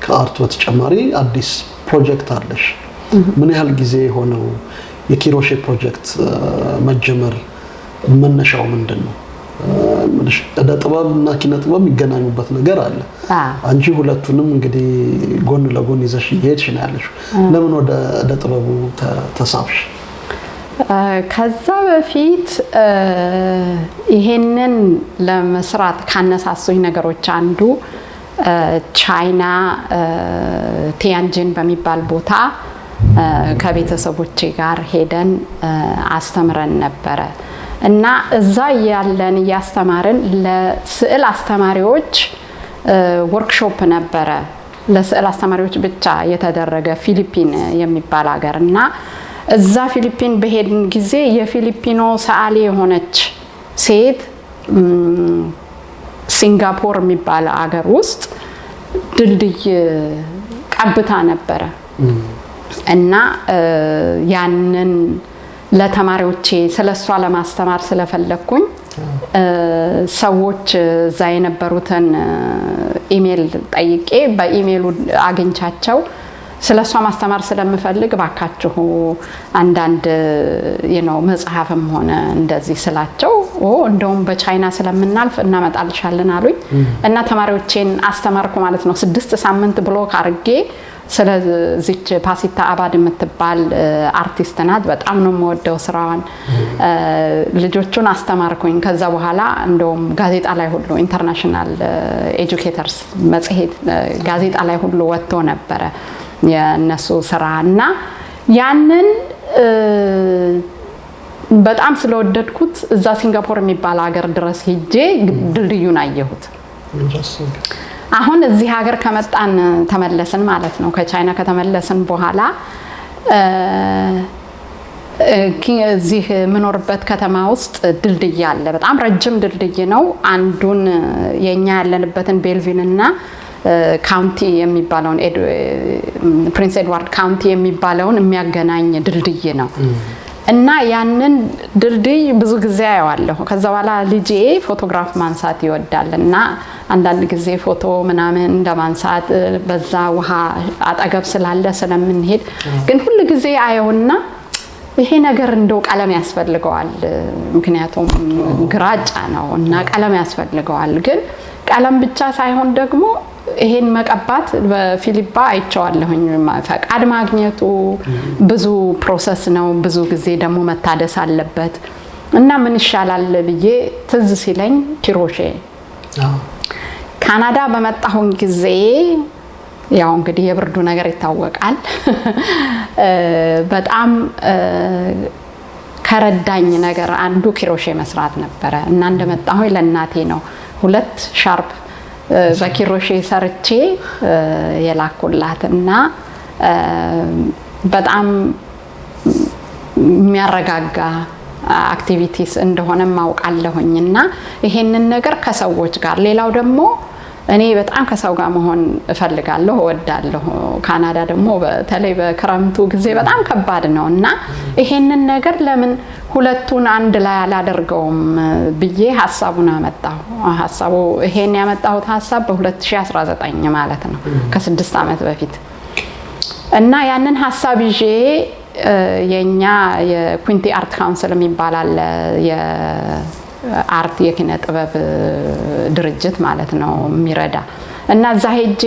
ከአርት በተጨማሪ አዲስ ፕሮጀክት አለሽ። ምን ያህል ጊዜ ሆነው የኪሮሼ ፕሮጀክት መጀመር? መነሻው ምንድን ነው? እደ ጥበብ እና ኪነ ጥበብ የሚገናኙበት ነገር አለ። አንቺ ሁለቱንም እንግዲህ ጎን ለጎን ይዘሽ እየሄድሽ ነው ያለሽው። ለምን ወደ እደ ጥበቡ ተሳብሽ? ከዛ በፊት ይሄንን ለመስራት ካነሳሱኝ ነገሮች አንዱ ቻይና ቲያንጂን በሚባል ቦታ ከቤተሰቦቼ ጋር ሄደን አስተምረን ነበረ እና እዛ ያለን ያስተማርን ለስዕል አስተማሪዎች ወርክሾፕ ነበረ። ለስዕል አስተማሪዎች ብቻ የተደረገ ፊሊፒን የሚባል ሀገር እና እዛ ፊሊፒን በሄድን ጊዜ የፊሊፒኖ ሰዓሊ የሆነች ሴት ሲንጋፖር የሚባል ሀገር ውስጥ ድልድይ ቀብታ ነበረ እና ያንን ለተማሪዎቼ ስለሷ ለማስተማር ስለፈለኩኝ ሰዎች እዛ የነበሩትን ኢሜል ጠይቄ በኢሜሉ አግኝቻቸው ስለሷ ማስተማር ስለምፈልግ ባካችሁ አንዳንድ መጽሐፍም ሆነ እንደዚህ ስላቸው እንደውም በቻይና ስለምናልፍ እናመጣልሻለን አሉኝ እና ተማሪዎቼን አስተማርኩ ማለት ነው 6 ሳምንት ብሎክ አርጌ ስለዚች ፓሲታ አባድ የምትባል አርቲስት ናት በጣም ነው የምወደው ስራዋን ልጆቹን አስተማርኩኝ ከዛ በኋላ እንደውም ጋዜጣ ላይ ሁሉ ኢንተርናሽናል ኤጁኬተርስ መጽሔት ጋዜጣ ላይ ሁሉ ወጥቶ ነበር የነሱ ስራና ያንን በጣም ስለወደድኩት እዛ ሲንጋፖር የሚባል ሀገር ድረስ ሄጄ ድልድዩን አየሁት አሁን እዚህ ሀገር ከመጣን ተመለስን ማለት ነው ከቻይና ከተመለስን በኋላ እዚህ ምኖርበት ከተማ ውስጥ ድልድይ አለ በጣም ረጅም ድልድይ ነው አንዱን የኛ ያለንበትን ቤልቪንና ካውንቲ የሚባለውን ፕሪንስ ኤድዋርድ ካውንቲ የሚባለውን የሚያገናኝ ድልድይ ነው እና ያንን ድልድይ ብዙ ጊዜ አያዋለሁ ከዛ በኋላ ልጄ ፎቶግራፍ ማንሳት ይወዳልና አንዳንድ ጊዜ ፎቶ ምናምን እንደማንሳት በዛ ውሃ አጠገብ ስላለ ስለምንሄድ ግን ሁሉ ጊዜ አየውና ይሄ ነገር እንደው ቀለም ያስፈልገዋል ምክንያቱም ግራጫ ነው እና ቀለም ያስፈልገዋል ግን ቀለም ብቻ ሳይሆን ደግሞ ይሄን መቀባት በፊሊፓ አይቻለሁኝ ፈቃድ ማግኘቱ ብዙ ፕሮሰስ ነው ብዙ ጊዜ ደግሞ መታደስ አለበት እና ምን ይሻላል ብዬ ትዝ ሲለኝ ኪሮሼ ካናዳ በመጣሁን ጊዜ ያው እንግዲህ የብርዱ ነገር ይታወቃል በጣም ከረዳኝ ነገር አንዱ ኪሮሼ መስራት ነበር እና እንደመጣሁ ለእናቴ ነው 2 ሻርፕ በኪሮሼ ሰርቼ የላኩላትና በጣም የሚያረጋጋ አክቲቪቲስ እንደሆነ ማውቃለሁኝና ይሄንን ነገር ከሰዎች ጋር ሌላው ደግሞ እኔ በጣም ከሰው ጋር መሆን እፈልጋለሁ እወዳለሁ ካናዳ ደግሞ በተለይ በክረምቱ ጊዜ በጣም ከባድ ነውና ይሄንን ነገር ለምን ሁለቱን አንድ ላይ አላደርገውም ብዬ ሐሳቡን አመጣሁ ሐሳቡ ይሄን ያመጣሁት ሐሳብ በ2019 ማለት ነው ከ6 አመት በፊት እና ያንን ሐሳብ ይዤ የኛ የኩዊንቲ አርት ካውንስል የሚባል አለ የአርት የኪነ ጥበብ ድርጅት ማለት ነው የሚረዳ እና እዛ ሄጄ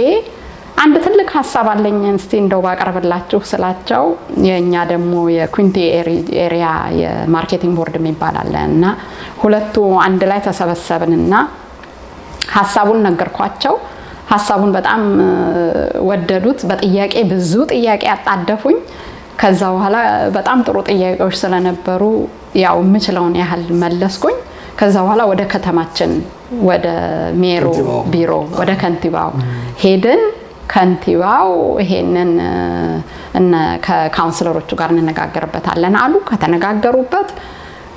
አንድ ትልቅ ሐሳብ አለኝ እስቲ እንደው ባቀርብላችሁ ስላቸው የኛ ደግሞ የኩዊንቲ ኤሪያ የማርኬቲንግ ቦርድ የሚባል አለና ሁለቱ አንድ ላይ ተሰበሰብንና ሐሳቡን ነገርኳቸው ሐሳቡን በጣም ወደዱት በጥያቄ ብዙ ጥያቄ አጣደፉኝ ከዛ በኋላ በጣም ጥሩ ጥያቄዎች ስለነበሩ ያው ምችለውን ያህል መለስኩኝ ከዛ በኋላ ወደ ከተማችን ወደ ሜሮ ቢሮ ወደ ከንቲባው ሄድን ከንቲባው ይሄንን እና ከካውንስለሮቹ ጋር እንነጋገርበታለን አሉ ከተነጋገሩበት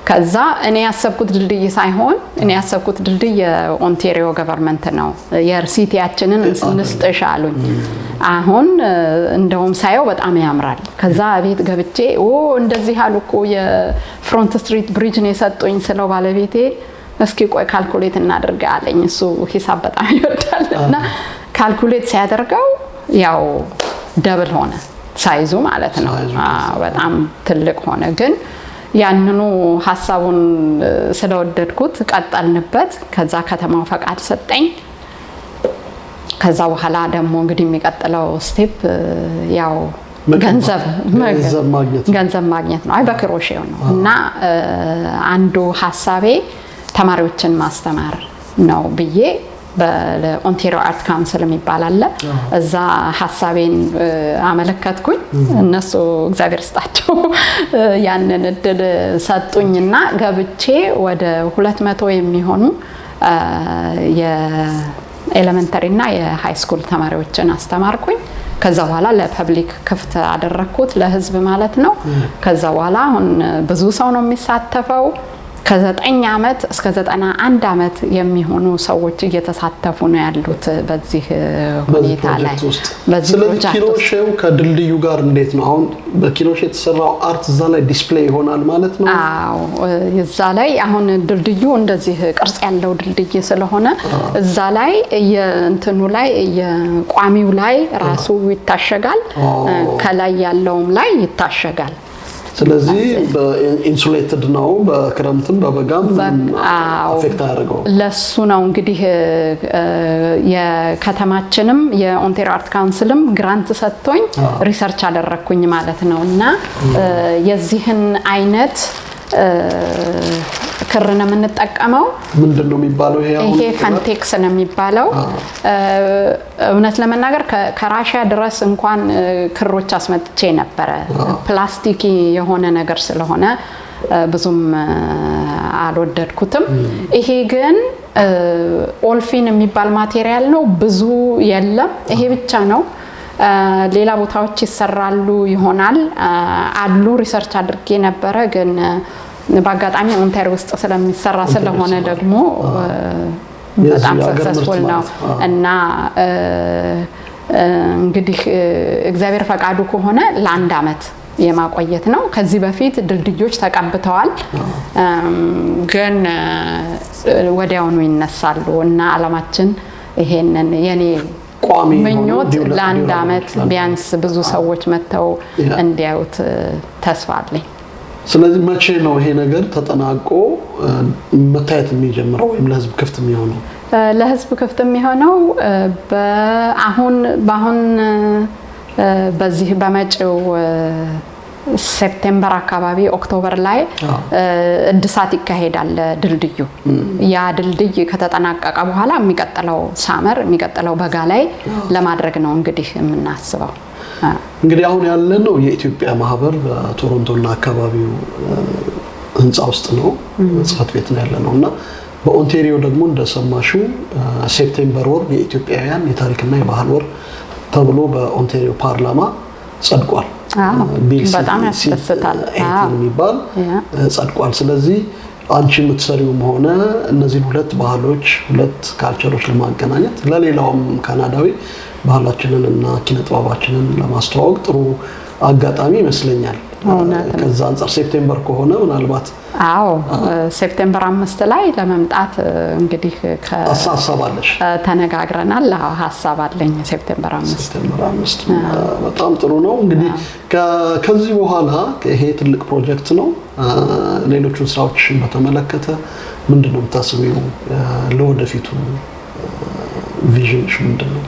ከዛ እኔ ያሰብኩት ድልድይ ሳይሆን እኔ ያሰብኩት ድልድይ የኦንታሪዮ ገቨርንመንት ነው የሲቲያችንን እንስጥሽ አሉኝ አሁን እንደውም ሳይው በጣም ያምራል ከዛ ቤት ገብቼ እንደዚህ አሉኮ የፍሮንት ስትሪት ብሪጅ ነው የሰጡኝ ስለው ባለቤቴ እስኪ ቆይ ካልኩሌት እናድርግ አለኝ እሱ ሂሳብ በጣም ይወዳልና ካልኩሌት ሲያደርገው ያው ደብል ሆነ ሳይዙ ማለት ነው በጣም ትልቅ ሆነ ግን ያንኑ ሐሳቡን ስለወደድኩት ቀጠልንበት ከዛ ከተማው ፈቃድ ሰጠኝ ከዛ በኋላ ደግሞ እንግዲህ የሚቀጥለው ስቴፕ ያው ገንዘብ ማግኘት ነው አይ በክሮሼው ነው እና አንዱ ሐሳቤ ተማሪዎችን ማስተማር ነው ብዬ በኦንታሪዮ አርት ካውንስል የሚባል አለ እዛ ሐሳቤን አመለከትኩኝ እነሱ እግዚአብሔር ስጣቸው ያንን እድል ሰጡኝና ገብቼ ወደ 200 የሚሆኑ የኤሌመንተሪ እና የሃይ ስኩል ተማሪዎችን አስተማርኩኝ ከዛ በኋላ ለፐብሊክ ክፍት አደረኩት ለህዝብ ማለት ነው ከዛ በኋላ አሁን ብዙ ሰው ነው የሚሳተፈው ከ9 ዓመት እስከ 91 ዓመት የሚሆኑ ሰዎች እየተሳተፉ ነው ያሉት በዚህ ሁኔታ ላይ። ስለዚህ ኪሎሼው ከድልድዩ ጋር እንዴት ነው አሁን በኪሎሼ የተሰራው አርት እዛ ላይ ዲስፕሌይ ይሆናል ማለት ነው? አዎ እዛ ላይ አሁን ድልድዩ እንደዚህ ቅርጽ ያለው ድልድይ ስለሆነ እዛ ላይ የእንትኑ ላይ የቋሚው ላይ ራሱ ይታሸጋል፣ ከላይ ያለውም ላይ ይታሸጋል። ስለዚህ በኢንሱሌትድ ነው በክረምትም በበጋም አፌክት አያደርገው። ለሱ ነው እንግዲህ የከተማችንም የኦንታሪዮ አርት ካውንስልም ግራንት ሰጥቶኝ ሪሰርች አደረኩኝ ማለት ነው እና የዚህን አይነት ክር ነው የምንጠቀመው። ምንድነው የሚባለው? ይሄ ፈንቴክስ ነው የሚባለው። እውነት ለመናገር ከራሺያ ድረስ እንኳን ክሮች አስመጥቼ ነበረ። ፕላስቲክ የሆነ ነገር ስለሆነ ብዙም አልወደድኩትም። ይሄ ግን ኦልፊን የሚባል ማቴሪያል ነው፣ ብዙ የለም። ይሄ ብቻ ነው። ሌላ ቦታዎች ይሰራሉ ይሆናል አሉ። ሪሰርች አድርጌ ነበረ ግን በአጋጣሚ ኦንታሪዮ ውስጥ ስለሚሰራ ስለሆነ ደግሞ በጣም ሰክሰስፉል ነው እና እንግዲህ እግዚአብሔር ፈቃዱ ከሆነ ለ1 ዓመት የማቆየት ነው። ከዚህ በፊት ድልድዮች ተቀብተዋል ግን ወዲያውኑ ይነሳሉ እና አለማችን ይሄንን የኔ ምኞት ለ1 ዓመት ቢያንስ ብዙ ሰዎች መተው እንዲያዩት ተስፋ አለኝ። ስለዚህ መቼ ነው ይሄ ነገር ተጠናቆ መታየት የሚጀምረው ወይም ለህዝብ ክፍት የሚሆነው? ለህዝብ ክፍት የሚሆነው በአሁን በዚህ በመጪው ሴፕቴምበር አካባቢ ኦክቶበር ላይ እድሳት ይካሄዳል ድልድዩ። ያ ድልድይ ከተጠናቀቀ በኋላ የሚቀጥለው ሳመር የሚቀጥለው በጋ ላይ ለማድረግ ነው እንግዲህ የምናስበው። እንግዲህ አሁን ያለነው የኢትዮጵያ ማህበር በቶሮንቶና አካባቢው ህንጻ ውስጥ ነው፣ ጽፈት ቤት ነው ያለነው እና በኦንታሪዮ ደግሞ እንደሰማሽው ሴፕቴምበር ወር የኢትዮጵያውያን የታሪክና የባህል ወር ተብሎ በኦንታሪዮ ፓርላማ ጸድቋል። በጣም ያስደስታል የሚባል ጸድቋል። ስለዚህ አንቺ የምትሰሪውም ሆነ እነዚህን ሁለት ባህሎች ሁለት ካልቸሮች ለማገናኘት ለሌላውም ካናዳዊ ባህላችንን እና ኪነ ጥበባችንን ለማስተዋወቅ ጥሩ አጋጣሚ ይመስለኛል። ከዛ አንፃር ሴፕቴምበር ከሆነ ምናልባት ሴፕቴምበር 5 ላይ ለመምጣት እንግዲህ ሀሳባለሽ ተነጋግረናል። ሀሳብ አለኝ ሴፕቴምበር 5 በጣም ጥሩ ነው። እንግዲህ ከዚህ በኋላ ይሄ ትልቅ ፕሮጀክት ነው። ሌሎቹን ስራዎችን በተመለከተ ምንድነው የምታስቢው? ለወደፊቱ ቪዥንሽ ምንድነው?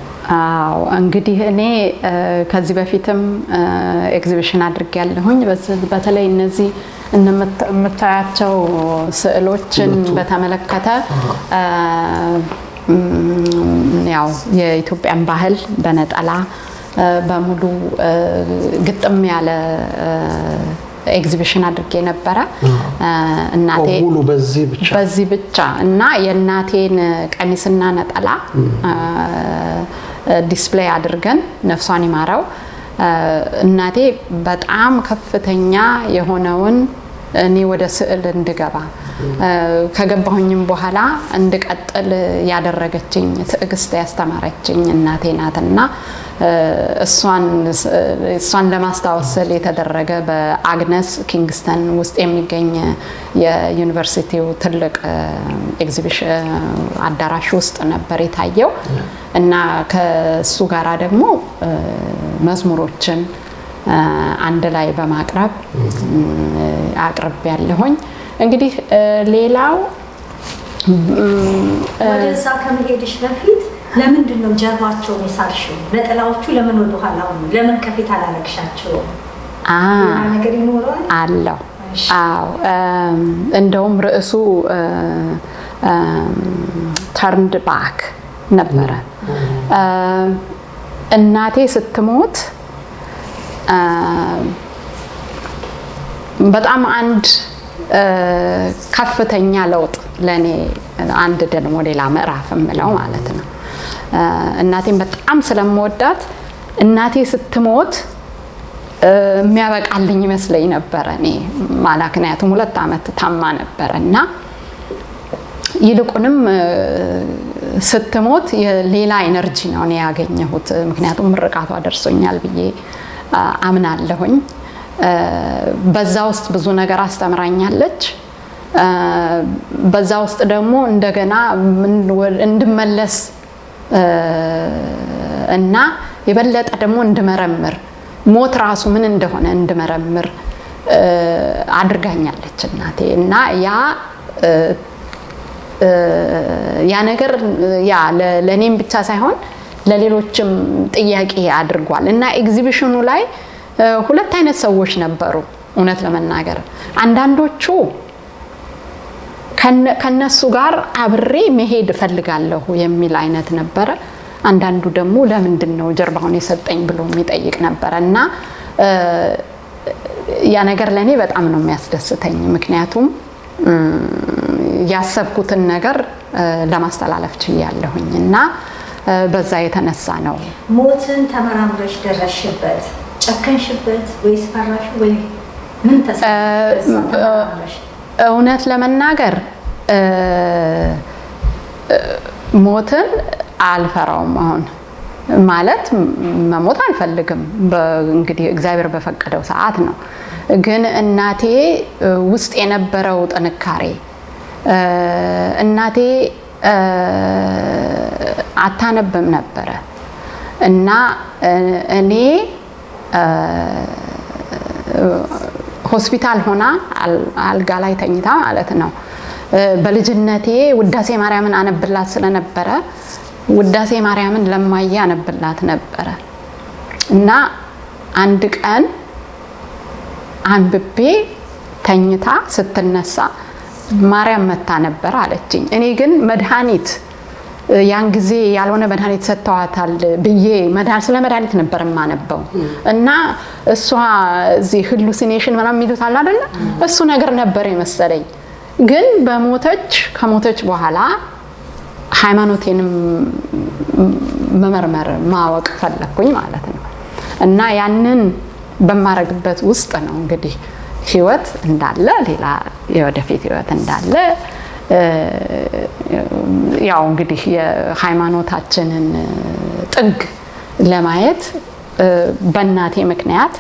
እንግዲህ እኔ ከዚህ በፊትም ኤግዚቢሽን አድርጌያለሁኝ። በተለይ እነዚህ የምታያቸው ስዕሎችን በተመለከተ ያው የኢትዮጵያን ባህል በነጠላ በሙሉ ግጥም ያለ ኤግዚቢሽን አድርጌ ነበረ። እናቴ ሙሉ በዚህ ብቻ እና የእናቴን ቀሚስና ነጠላ ዲስፕሌይ አድርገን ነፍሷን ይማረው እናቴ በጣም ከፍተኛ የሆነውን እኔ ወደ ስዕል እንድገባ ከገባሁኝም በኋላ እንድቀጥል ያደረገችኝ ትዕግስት ያስተማረችኝ እናቴ ናትና እሷን ለማስታወስ የተደረገ በአግነስ ኪንግስተን ውስጥ የሚገኝ የዩኒቨርሲቲው ትልቅ ኤግዚቢሽን አዳራሽ ውስጥ ነበር የታየው እና ከሱ ጋራ ደግሞ መዝሙሮችን አንድ ላይ በማቅረብ አቅርብ ያለሁኝ። እንግዲህ ሌላው ወደዛ ከመሄድሽ በፊት ለምንድን ነው ጀርባቸውን የሳልሽው? ነጠላዎቹ ለምን ወደ ኋላ ሆኑ? ለምን ከፊት አላለቅሻቸው? ነገር ይኖራል አለው። እንደውም ርዕሱ ተርንድ ባክ ነበረ። እናቴ ስትሞት በጣም አንድ ከፍተኛ ለውጥ ለኔ አንድ ደግሞ ሌላ ምዕራፍ የምለው ማለት ነው። እናቴን በጣም ስለምወዳት እናቴ ስትሞት የሚያበቃልኝ ይመስለኝ ነበር እኔ ምክንያቱም 2 ዓመት ታማ ነበርና ይልቁንም ስትሞት ሌላ ኤነርጂ ነው እኔ ያገኘሁት ምክንያቱም ምርቃቷ ደርሶኛል ብዬ አምናለሁኝ በዛ ውስጥ ብዙ ነገር አስተምራኛለች በዛ ውስጥ ደግሞ እንደገና እንድመለስ እና የበለጠ ደግሞ እንድመረምር ሞት ራሱ ምን እንደሆነ እንድመረምር አድርጋኛለች እናቴ እና ያ ነገር ለኔም ብቻ ሳይሆን ለሌሎችም ጥያቄ አድርጓል እና ኤግዚቢሽኑ ላይ 2 አይነት ሰዎች ነበሩ እውነት ለመናገር አንዳንዶቹ ከነሱ ጋር አብሬ መሄድ ፈልጋለሁ የሚል አይነት ነበር አንዳንዱ ደግሞ ለምንድን ነው ጀርባውን የሰጠኝ ብሎ የሚጠይቅ ነበርና ያ ነገር ለኔ በጣም ነው የሚያስደስተኝ ምክንያቱም ያሰብኩትን ነገር ለማስተላለፍ ችያለሁኝና በዛ የተነሳ ነው ሞትን ተመራምረሽ ደረሽበት ጨከንሽበት ወይስ ፈራሽ ወይ ምን ተሰማሽ እውነት ለመናገር ሞትን አልፈራውም አሁን ማለት መሞት አልፈልግም እንግዲህ እግዚአብሔር በፈቀደው ሰዓት ነው ግን እናቴ ውስጥ የነበረው ጥንካሬ እናቴ አታነብም ነበር እና እኔ ሆስፒታል ሆና አልጋ ላይ ተኝታ ማለት ነው በልጅነቴ ውዳሴ ማርያምን አነብላት ስለነበረ ውዳሴ ማርያምን ለማያ አነብላት ነበር እና አንድ ቀን አንብቤ ተኝታ ስትነሳ ማርያም መታ ነበር አለችኝ እኔ ግን መድኃኒት ያን ጊዜ ያልሆነ መድኃኒት ሰጥተዋታል ብዬ ስለ መድኃኒት ነበር ማነበው እና እሷ እዚህ ሃሉሲኔሽን ምናምን የሚሉት አለ አይደል እሱ ነገር ነበር የመሰለኝ ግን ከሞተች በኋላ ሃይማኖቴንም መመርመር ማወቅ ፈለኩኝ ማለት ነው እና ያንን በማረግበት ውስጥ ነው እንግዲህ ህይወት እንዳለ ሌላ የወደፊት ህይወት እንዳለ ያው እንግዲህ የሃይማኖታችንን ጥግ ለማየት በእናቴ ምክንያት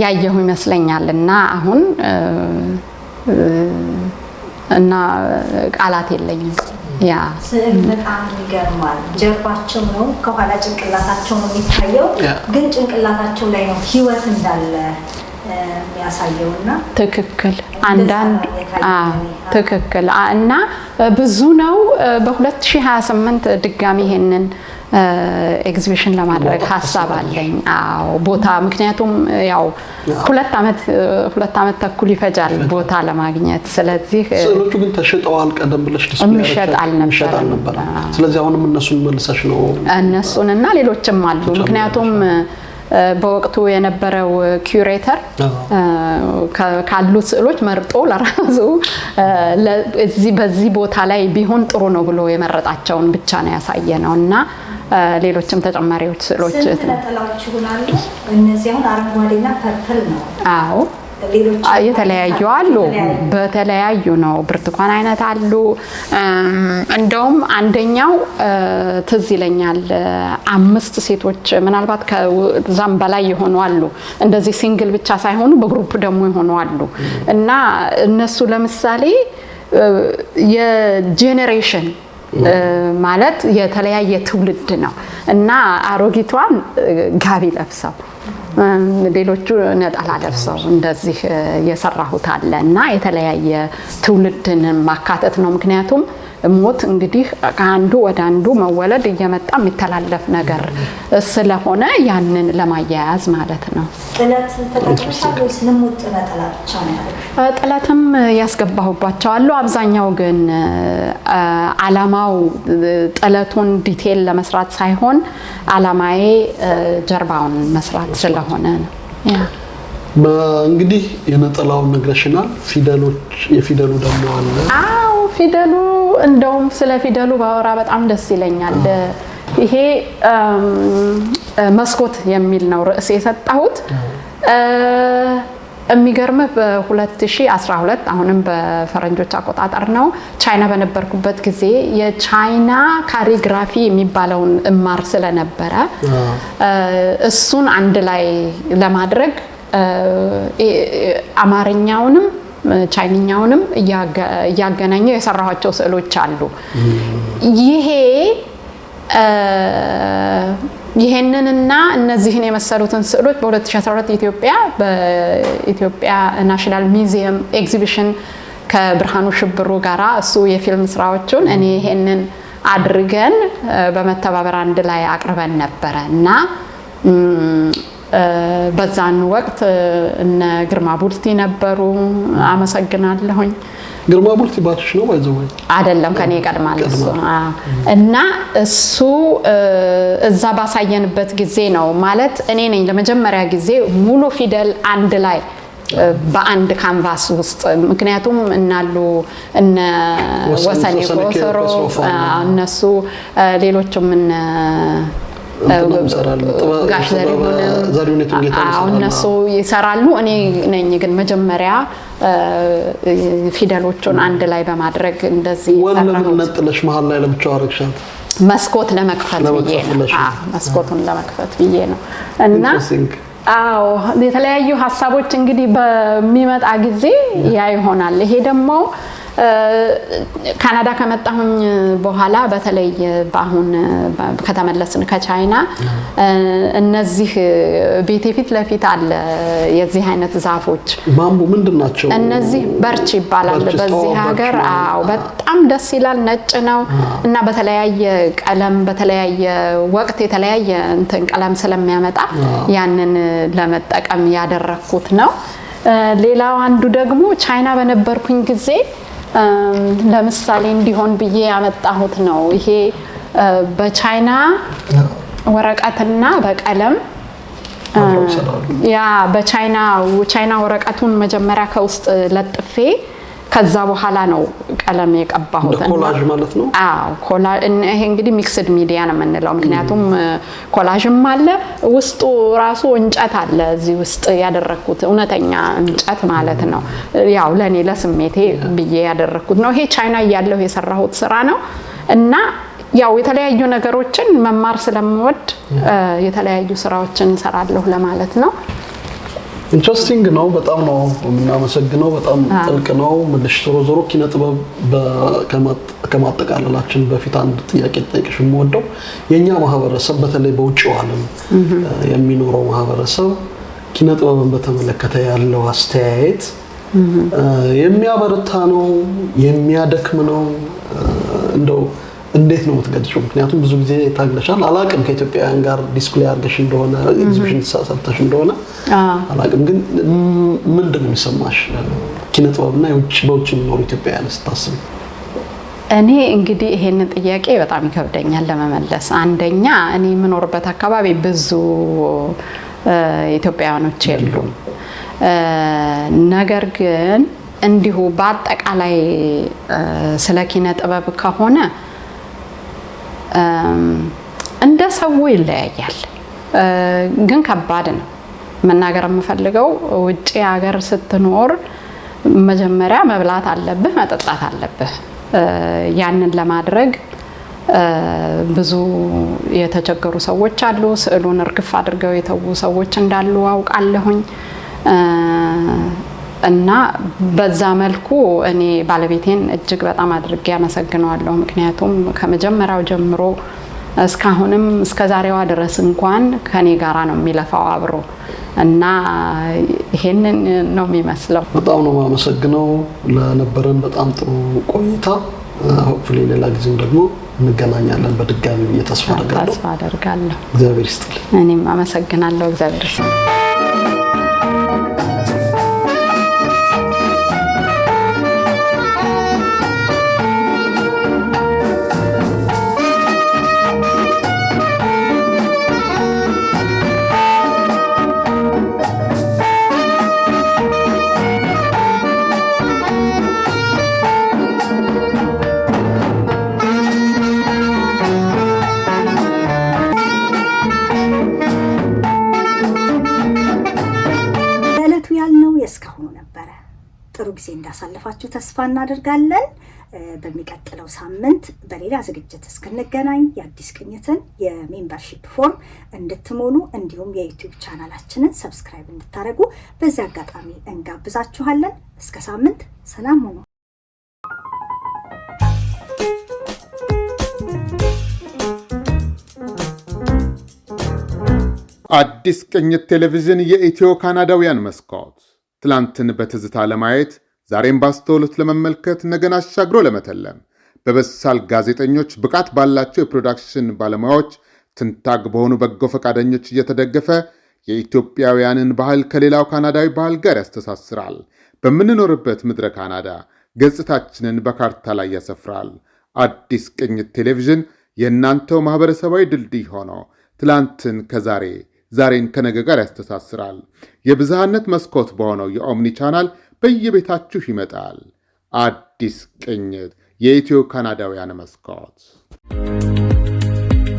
ያየሁ ይመስለኛልና አሁን እና ቃላት የለኝም ያ በጣም ይገርማል ጀርባቸው ነው ከኋላ ጭንቅላታቸው ነው የሚታየው ግን ጭንቅላታቸው ላይ ነው ህይወት እንዳለ የሚያሳየውና ትክክል አንዳንድ ትክክል እና ብዙ ነው በ2028 ድጋሚ ይሄንን ኤግዚቢሽን ለማድረግ ሐሳብ አለኝ ቦታ ምክንያቱም ያው 2 ዓመት ተኩል ይፈጃል ቦታ ለማግኘት ስለዚህ ስዕሎቹ ግን ተሽጠዋል ቀደም ብለሽ ምሸጥ አልነበረ ስለዚህ አሁንም እነሱን መልሰሽ ነው እነሱንና ሌሎችም አሉ ምክንያቱም በወቅቱ የነበረው ኩሬተር ካሉ ስዕሎች መርጦ ለራሱ በዚህ ቦታ ላይ ቢሆን ጥሩ ነው ብሎ የመረጣቸውን ብቻ ነው ያሳየነውና ሌሎችም ተጨማሪዎች ስዕሎች ተጠላዎች ይሆናሉ እነዚህ አሁን አረንጓዴና ፐርፕል ነው አዎ የተለያዩ አሉ በተለያዩ ነው ብርቱካን አይነት አሉ እንደውም አንደኛው ትዝ ይለኛል 5 ሴቶች ምናልባት ከዛም በላይ ይሆኑ አሉ እንደዚህ ሲንግል ብቻ ሳይሆኑ በግሩፕ ደግሞ ይሆኑ አሉ እና እነሱ ለምሳሌ የጄኔሬሽን ማለት የተለያየ ትውልድ ነው እና አሮጊቷን ጋቢ ለብሰው ሌሎቹ ነጠላ ለብሰው እንደዚህ የሰራሁት አለ እና የተለያየ ትውልድን ማካተት ነው ምክንያቱም ሞት እንግዲህ ከአንዱ ወደ አንዱ መወለድ እየመጣ የሚተላለፍ ነገር ስለሆነ ያንን ለማያያዝ ማለት ነው ጥለት ተጠቅመሻል ወይስ ለሞት ነጠላ ብቻ ነው ጥለትም ያስገባሁባቸው አሉ አብዛኛው ግን አላማው ጥለቱን ዲቴል ለመስራት ሳይሆን አላማዬ ጀርባውን መስራት ስለሆነ ነው ያ እንግዲህ የነጠላውን ነግረሽናል የፊደሉ ደግሞ አለ ፊደሉ እንደውም ስለ ፊደሉ ባወራ በጣም ደስ ይለኛል ይሄ መስኮት የሚል ነው ርዕስ የሰጣሁት። የሚገርምህ በ2012 አሁንም በፈረንጆች አቆጣጠር ነው ቻይና በነበርኩበት ጊዜ የቻይና ካሊግራፊ የሚባለውን እማር ስለነበረ እሱን አንድ ላይ ለማድረግ አማርኛውንም ቻይንኛውንም እያገናኘው የሰራኋቸው ስዕሎች አሉ። ይሄንንና እነዚህን የመሰሉትን ስዕሎች በ2014 በኢትዮጵያ ናሽናል ሚውዚየም ኤግዚቢሽን ከብርሃኑ ሽብሩ ጋራ እሱ የፊልም ስራዎቹን እኔ ይሄንን አድርገን በመተባበር አንድ ላይ አቅርበን ነበረ እና በዛን ወቅት እነ ግርማ ቡልቲ ነበሩ። አመሰግናለሁኝ። ግርማ ቡልቲ ባትሽ ነው ባይዘው አይደለም ከኔ ይቀድማል እሱ እና እሱ እዛ ባሳየንበት ጊዜ ነው ማለት እኔ ነኝ ለመጀመሪያ ጊዜ ሙሉ ፊደል አንድ ላይ በአንድ ካንቫስ ውስጥ ምክንያቱም እናሉ እነ ወሰኔ ኮሰሮ እነሱ ሌሎችም ጋሽ እነሱ ይሰራሉ። እኔ ነኝ ግን መጀመሪያ ፊደሎቹን አንድ ላይ በማድረግ እንደዚህ ወለምን ነጥለሽ መሃል ላይ ለብቻው አረግሻት መስኮት ለመክፈት ብዬ ነው። መስኮቱን ለመክፈት ብዬ ነው እና የተለያዩ ሀሳቦች እንግዲህ በሚመጣ ጊዜ ያ ይሆናል። ይሄ ደግሞ ካናዳ ከመጣሁኝ በኋላ በተለይ በአሁን ከተመለስን ከቻይና እነዚህ ቤቴ ፊት ለፊት አለ የዚህ አይነት ዛፎች ማምቡ ምንድናቸው? እነዚህ በርች ይባላል በዚህ ሀገር። በጣም ደስ ይላል። ነጭ ነው እና በተለያየ ቀለም በተለያየ ወቅት የተለያየ እንትን ቀለም ስለሚያመጣ ያንን ለመጠቀም ያደረኩት ነው። ሌላው አንዱ ደግሞ ቻይና በነበርኩኝ ጊዜ ለምሳሌ እንዲሆን ብዬ ያመጣሁት ነው። ይሄ በቻይና ወረቀትና በቀለም ያ በቻይና ወረቀቱን መጀመሪያ ከውስጥ ለጥፌ ከዛ በኋላ ነው ቀለም የቀባሁት። ኮላጅ ማለት ነው። ኮላጅ ይሄ እንግዲህ ሚክስድ ሚዲያ ነው የምንለው። ምክንያቱም ኮላጅም አለ ውስጡ ራሱ እንጨት አለ እዚህ ውስጥ ያደረኩት እውነተኛ እንጨት ማለት ነው። ያው ለኔ ለስሜቴ ብዬ ያደረኩት ነው። ይሄ ቻይና እያለሁ የሰራሁት ስራ ነው እና ያው የተለያዩ ነገሮችን መማር ስለምወድ የተለያዩ ስራዎችን እንሰራለሁ ለማለት ነው። ኢንትረስቲንግ ነው። በጣም ነው የምናመሰግነው። በጣም ጥልቅ ነው። ምንሽ ዞሮ ኪነ ጥበብ ከማጠቃለላችን በፊት አንድ ጥያቄ ልጠይቅሽ የምወደው የኛ ማህበረሰብ በተለይ በውጭው ዓለም የሚኖረው ማህበረሰብ ኪነ ጥበብን በተመለከተ ያለው አስተያየት የሚያበረታ ነው የሚያደክም ነው? እንደው እንዴት ነው የምትገልጪው? ምክንያቱም ብዙ ጊዜ ታግለሻል። አላቅም ከኢትዮጵያውያን ጋር ዲስፕሌይ አድርገሽ እንደሆነ ኤግዚቢሽን ተሳተፍሽ እንደሆነ አላቅም፣ ግን ምንድን ነው የሚሰማሽ ኪነ ጥበብና በውጭ የሚኖሩ ኢትዮጵያውያን ስታስብ? እኔ እንግዲህ ይሄንን ጥያቄ በጣም ይከብደኛል ለመመለስ። አንደኛ እኔ የምኖርበት አካባቢ ብዙ ኢትዮጵያውያኖች የሉም። ነገር ግን እንዲሁ በአጠቃላይ ስለ ኪነ ጥበብ ከሆነ እንደ ሰው ይለያያል፣ ግን ከባድ ነው። መናገር የምፈልገው ውጪ ሀገር ስትኖር መጀመሪያ መብላት አለብህ፣ መጠጣት አለብህ። ያንን ለማድረግ ብዙ የተቸገሩ ሰዎች አሉ። ስዕሉን እርግፍ አድርገው የተዉ ሰዎች እንዳሉ አውቃለሁኝ። እና በዛ መልኩ እኔ ባለቤቴን እጅግ በጣም አድርጌ አመሰግነዋለሁ። ምክንያቱም ከመጀመሪያው ጀምሮ እስካሁንም እስከ ዛሬዋ ድረስ እንኳን ከኔ ጋራ ነው የሚለፋው አብሮ እና ይሄንን ነው የሚመስለው። በጣም ነው የማመሰግነው ለነበረን በጣም ጥሩ ቆይታ። ሆፕፉሊ ሌላ ጊዜም ደግሞ እንገናኛለን በድጋሚ ብዬ ተስፋ አደርጋለሁ። እግዚአብሔር ይስጥልኝ። እኔም አመሰግናለሁ። እግዚአብሔር ይስጥልኝ። ጊዜ እንዳሳለፋችሁ ተስፋ እናደርጋለን። በሚቀጥለው ሳምንት በሌላ ዝግጅት እስክንገናኝ የአዲስ ቅኝትን የሜምበርሺፕ ፎርም እንድትሞሉ እንዲሁም የዩቲዩብ ቻናላችንን ሰብስክራይብ እንድታደርጉ በዚህ አጋጣሚ እንጋብዛችኋለን። እስከ ሳምንት ሰላም ሁኑ። አዲስ ቅኝት ቴሌቪዥን የኢትዮ ካናዳውያን መስኮት ትላንትን በትዝታ ለማየት ዛሬም ባስተውሎት ለመመልከት ነገን አሻግሮ ለመተለም በበሳል ጋዜጠኞች ብቃት ባላቸው የፕሮዳክሽን ባለሙያዎች ትንታግ በሆኑ በጎ ፈቃደኞች እየተደገፈ የኢትዮጵያውያንን ባህል ከሌላው ካናዳዊ ባህል ጋር ያስተሳስራል። በምንኖርበት ምድረ ካናዳ ገጽታችንን በካርታ ላይ ያሰፍራል። አዲስ ቅኝት ቴሌቪዥን የእናንተው ማህበረሰባዊ ድልድይ ሆኖ ትላንትን ከዛሬ ዛሬን ከነገ ጋር ያስተሳስራል። የብዝሃነት መስኮት በሆነው የኦምኒ ቻናል በየቤታችሁ ይመጣል። አዲስ ቅኝት የኢትዮ ካናዳውያን መስኮት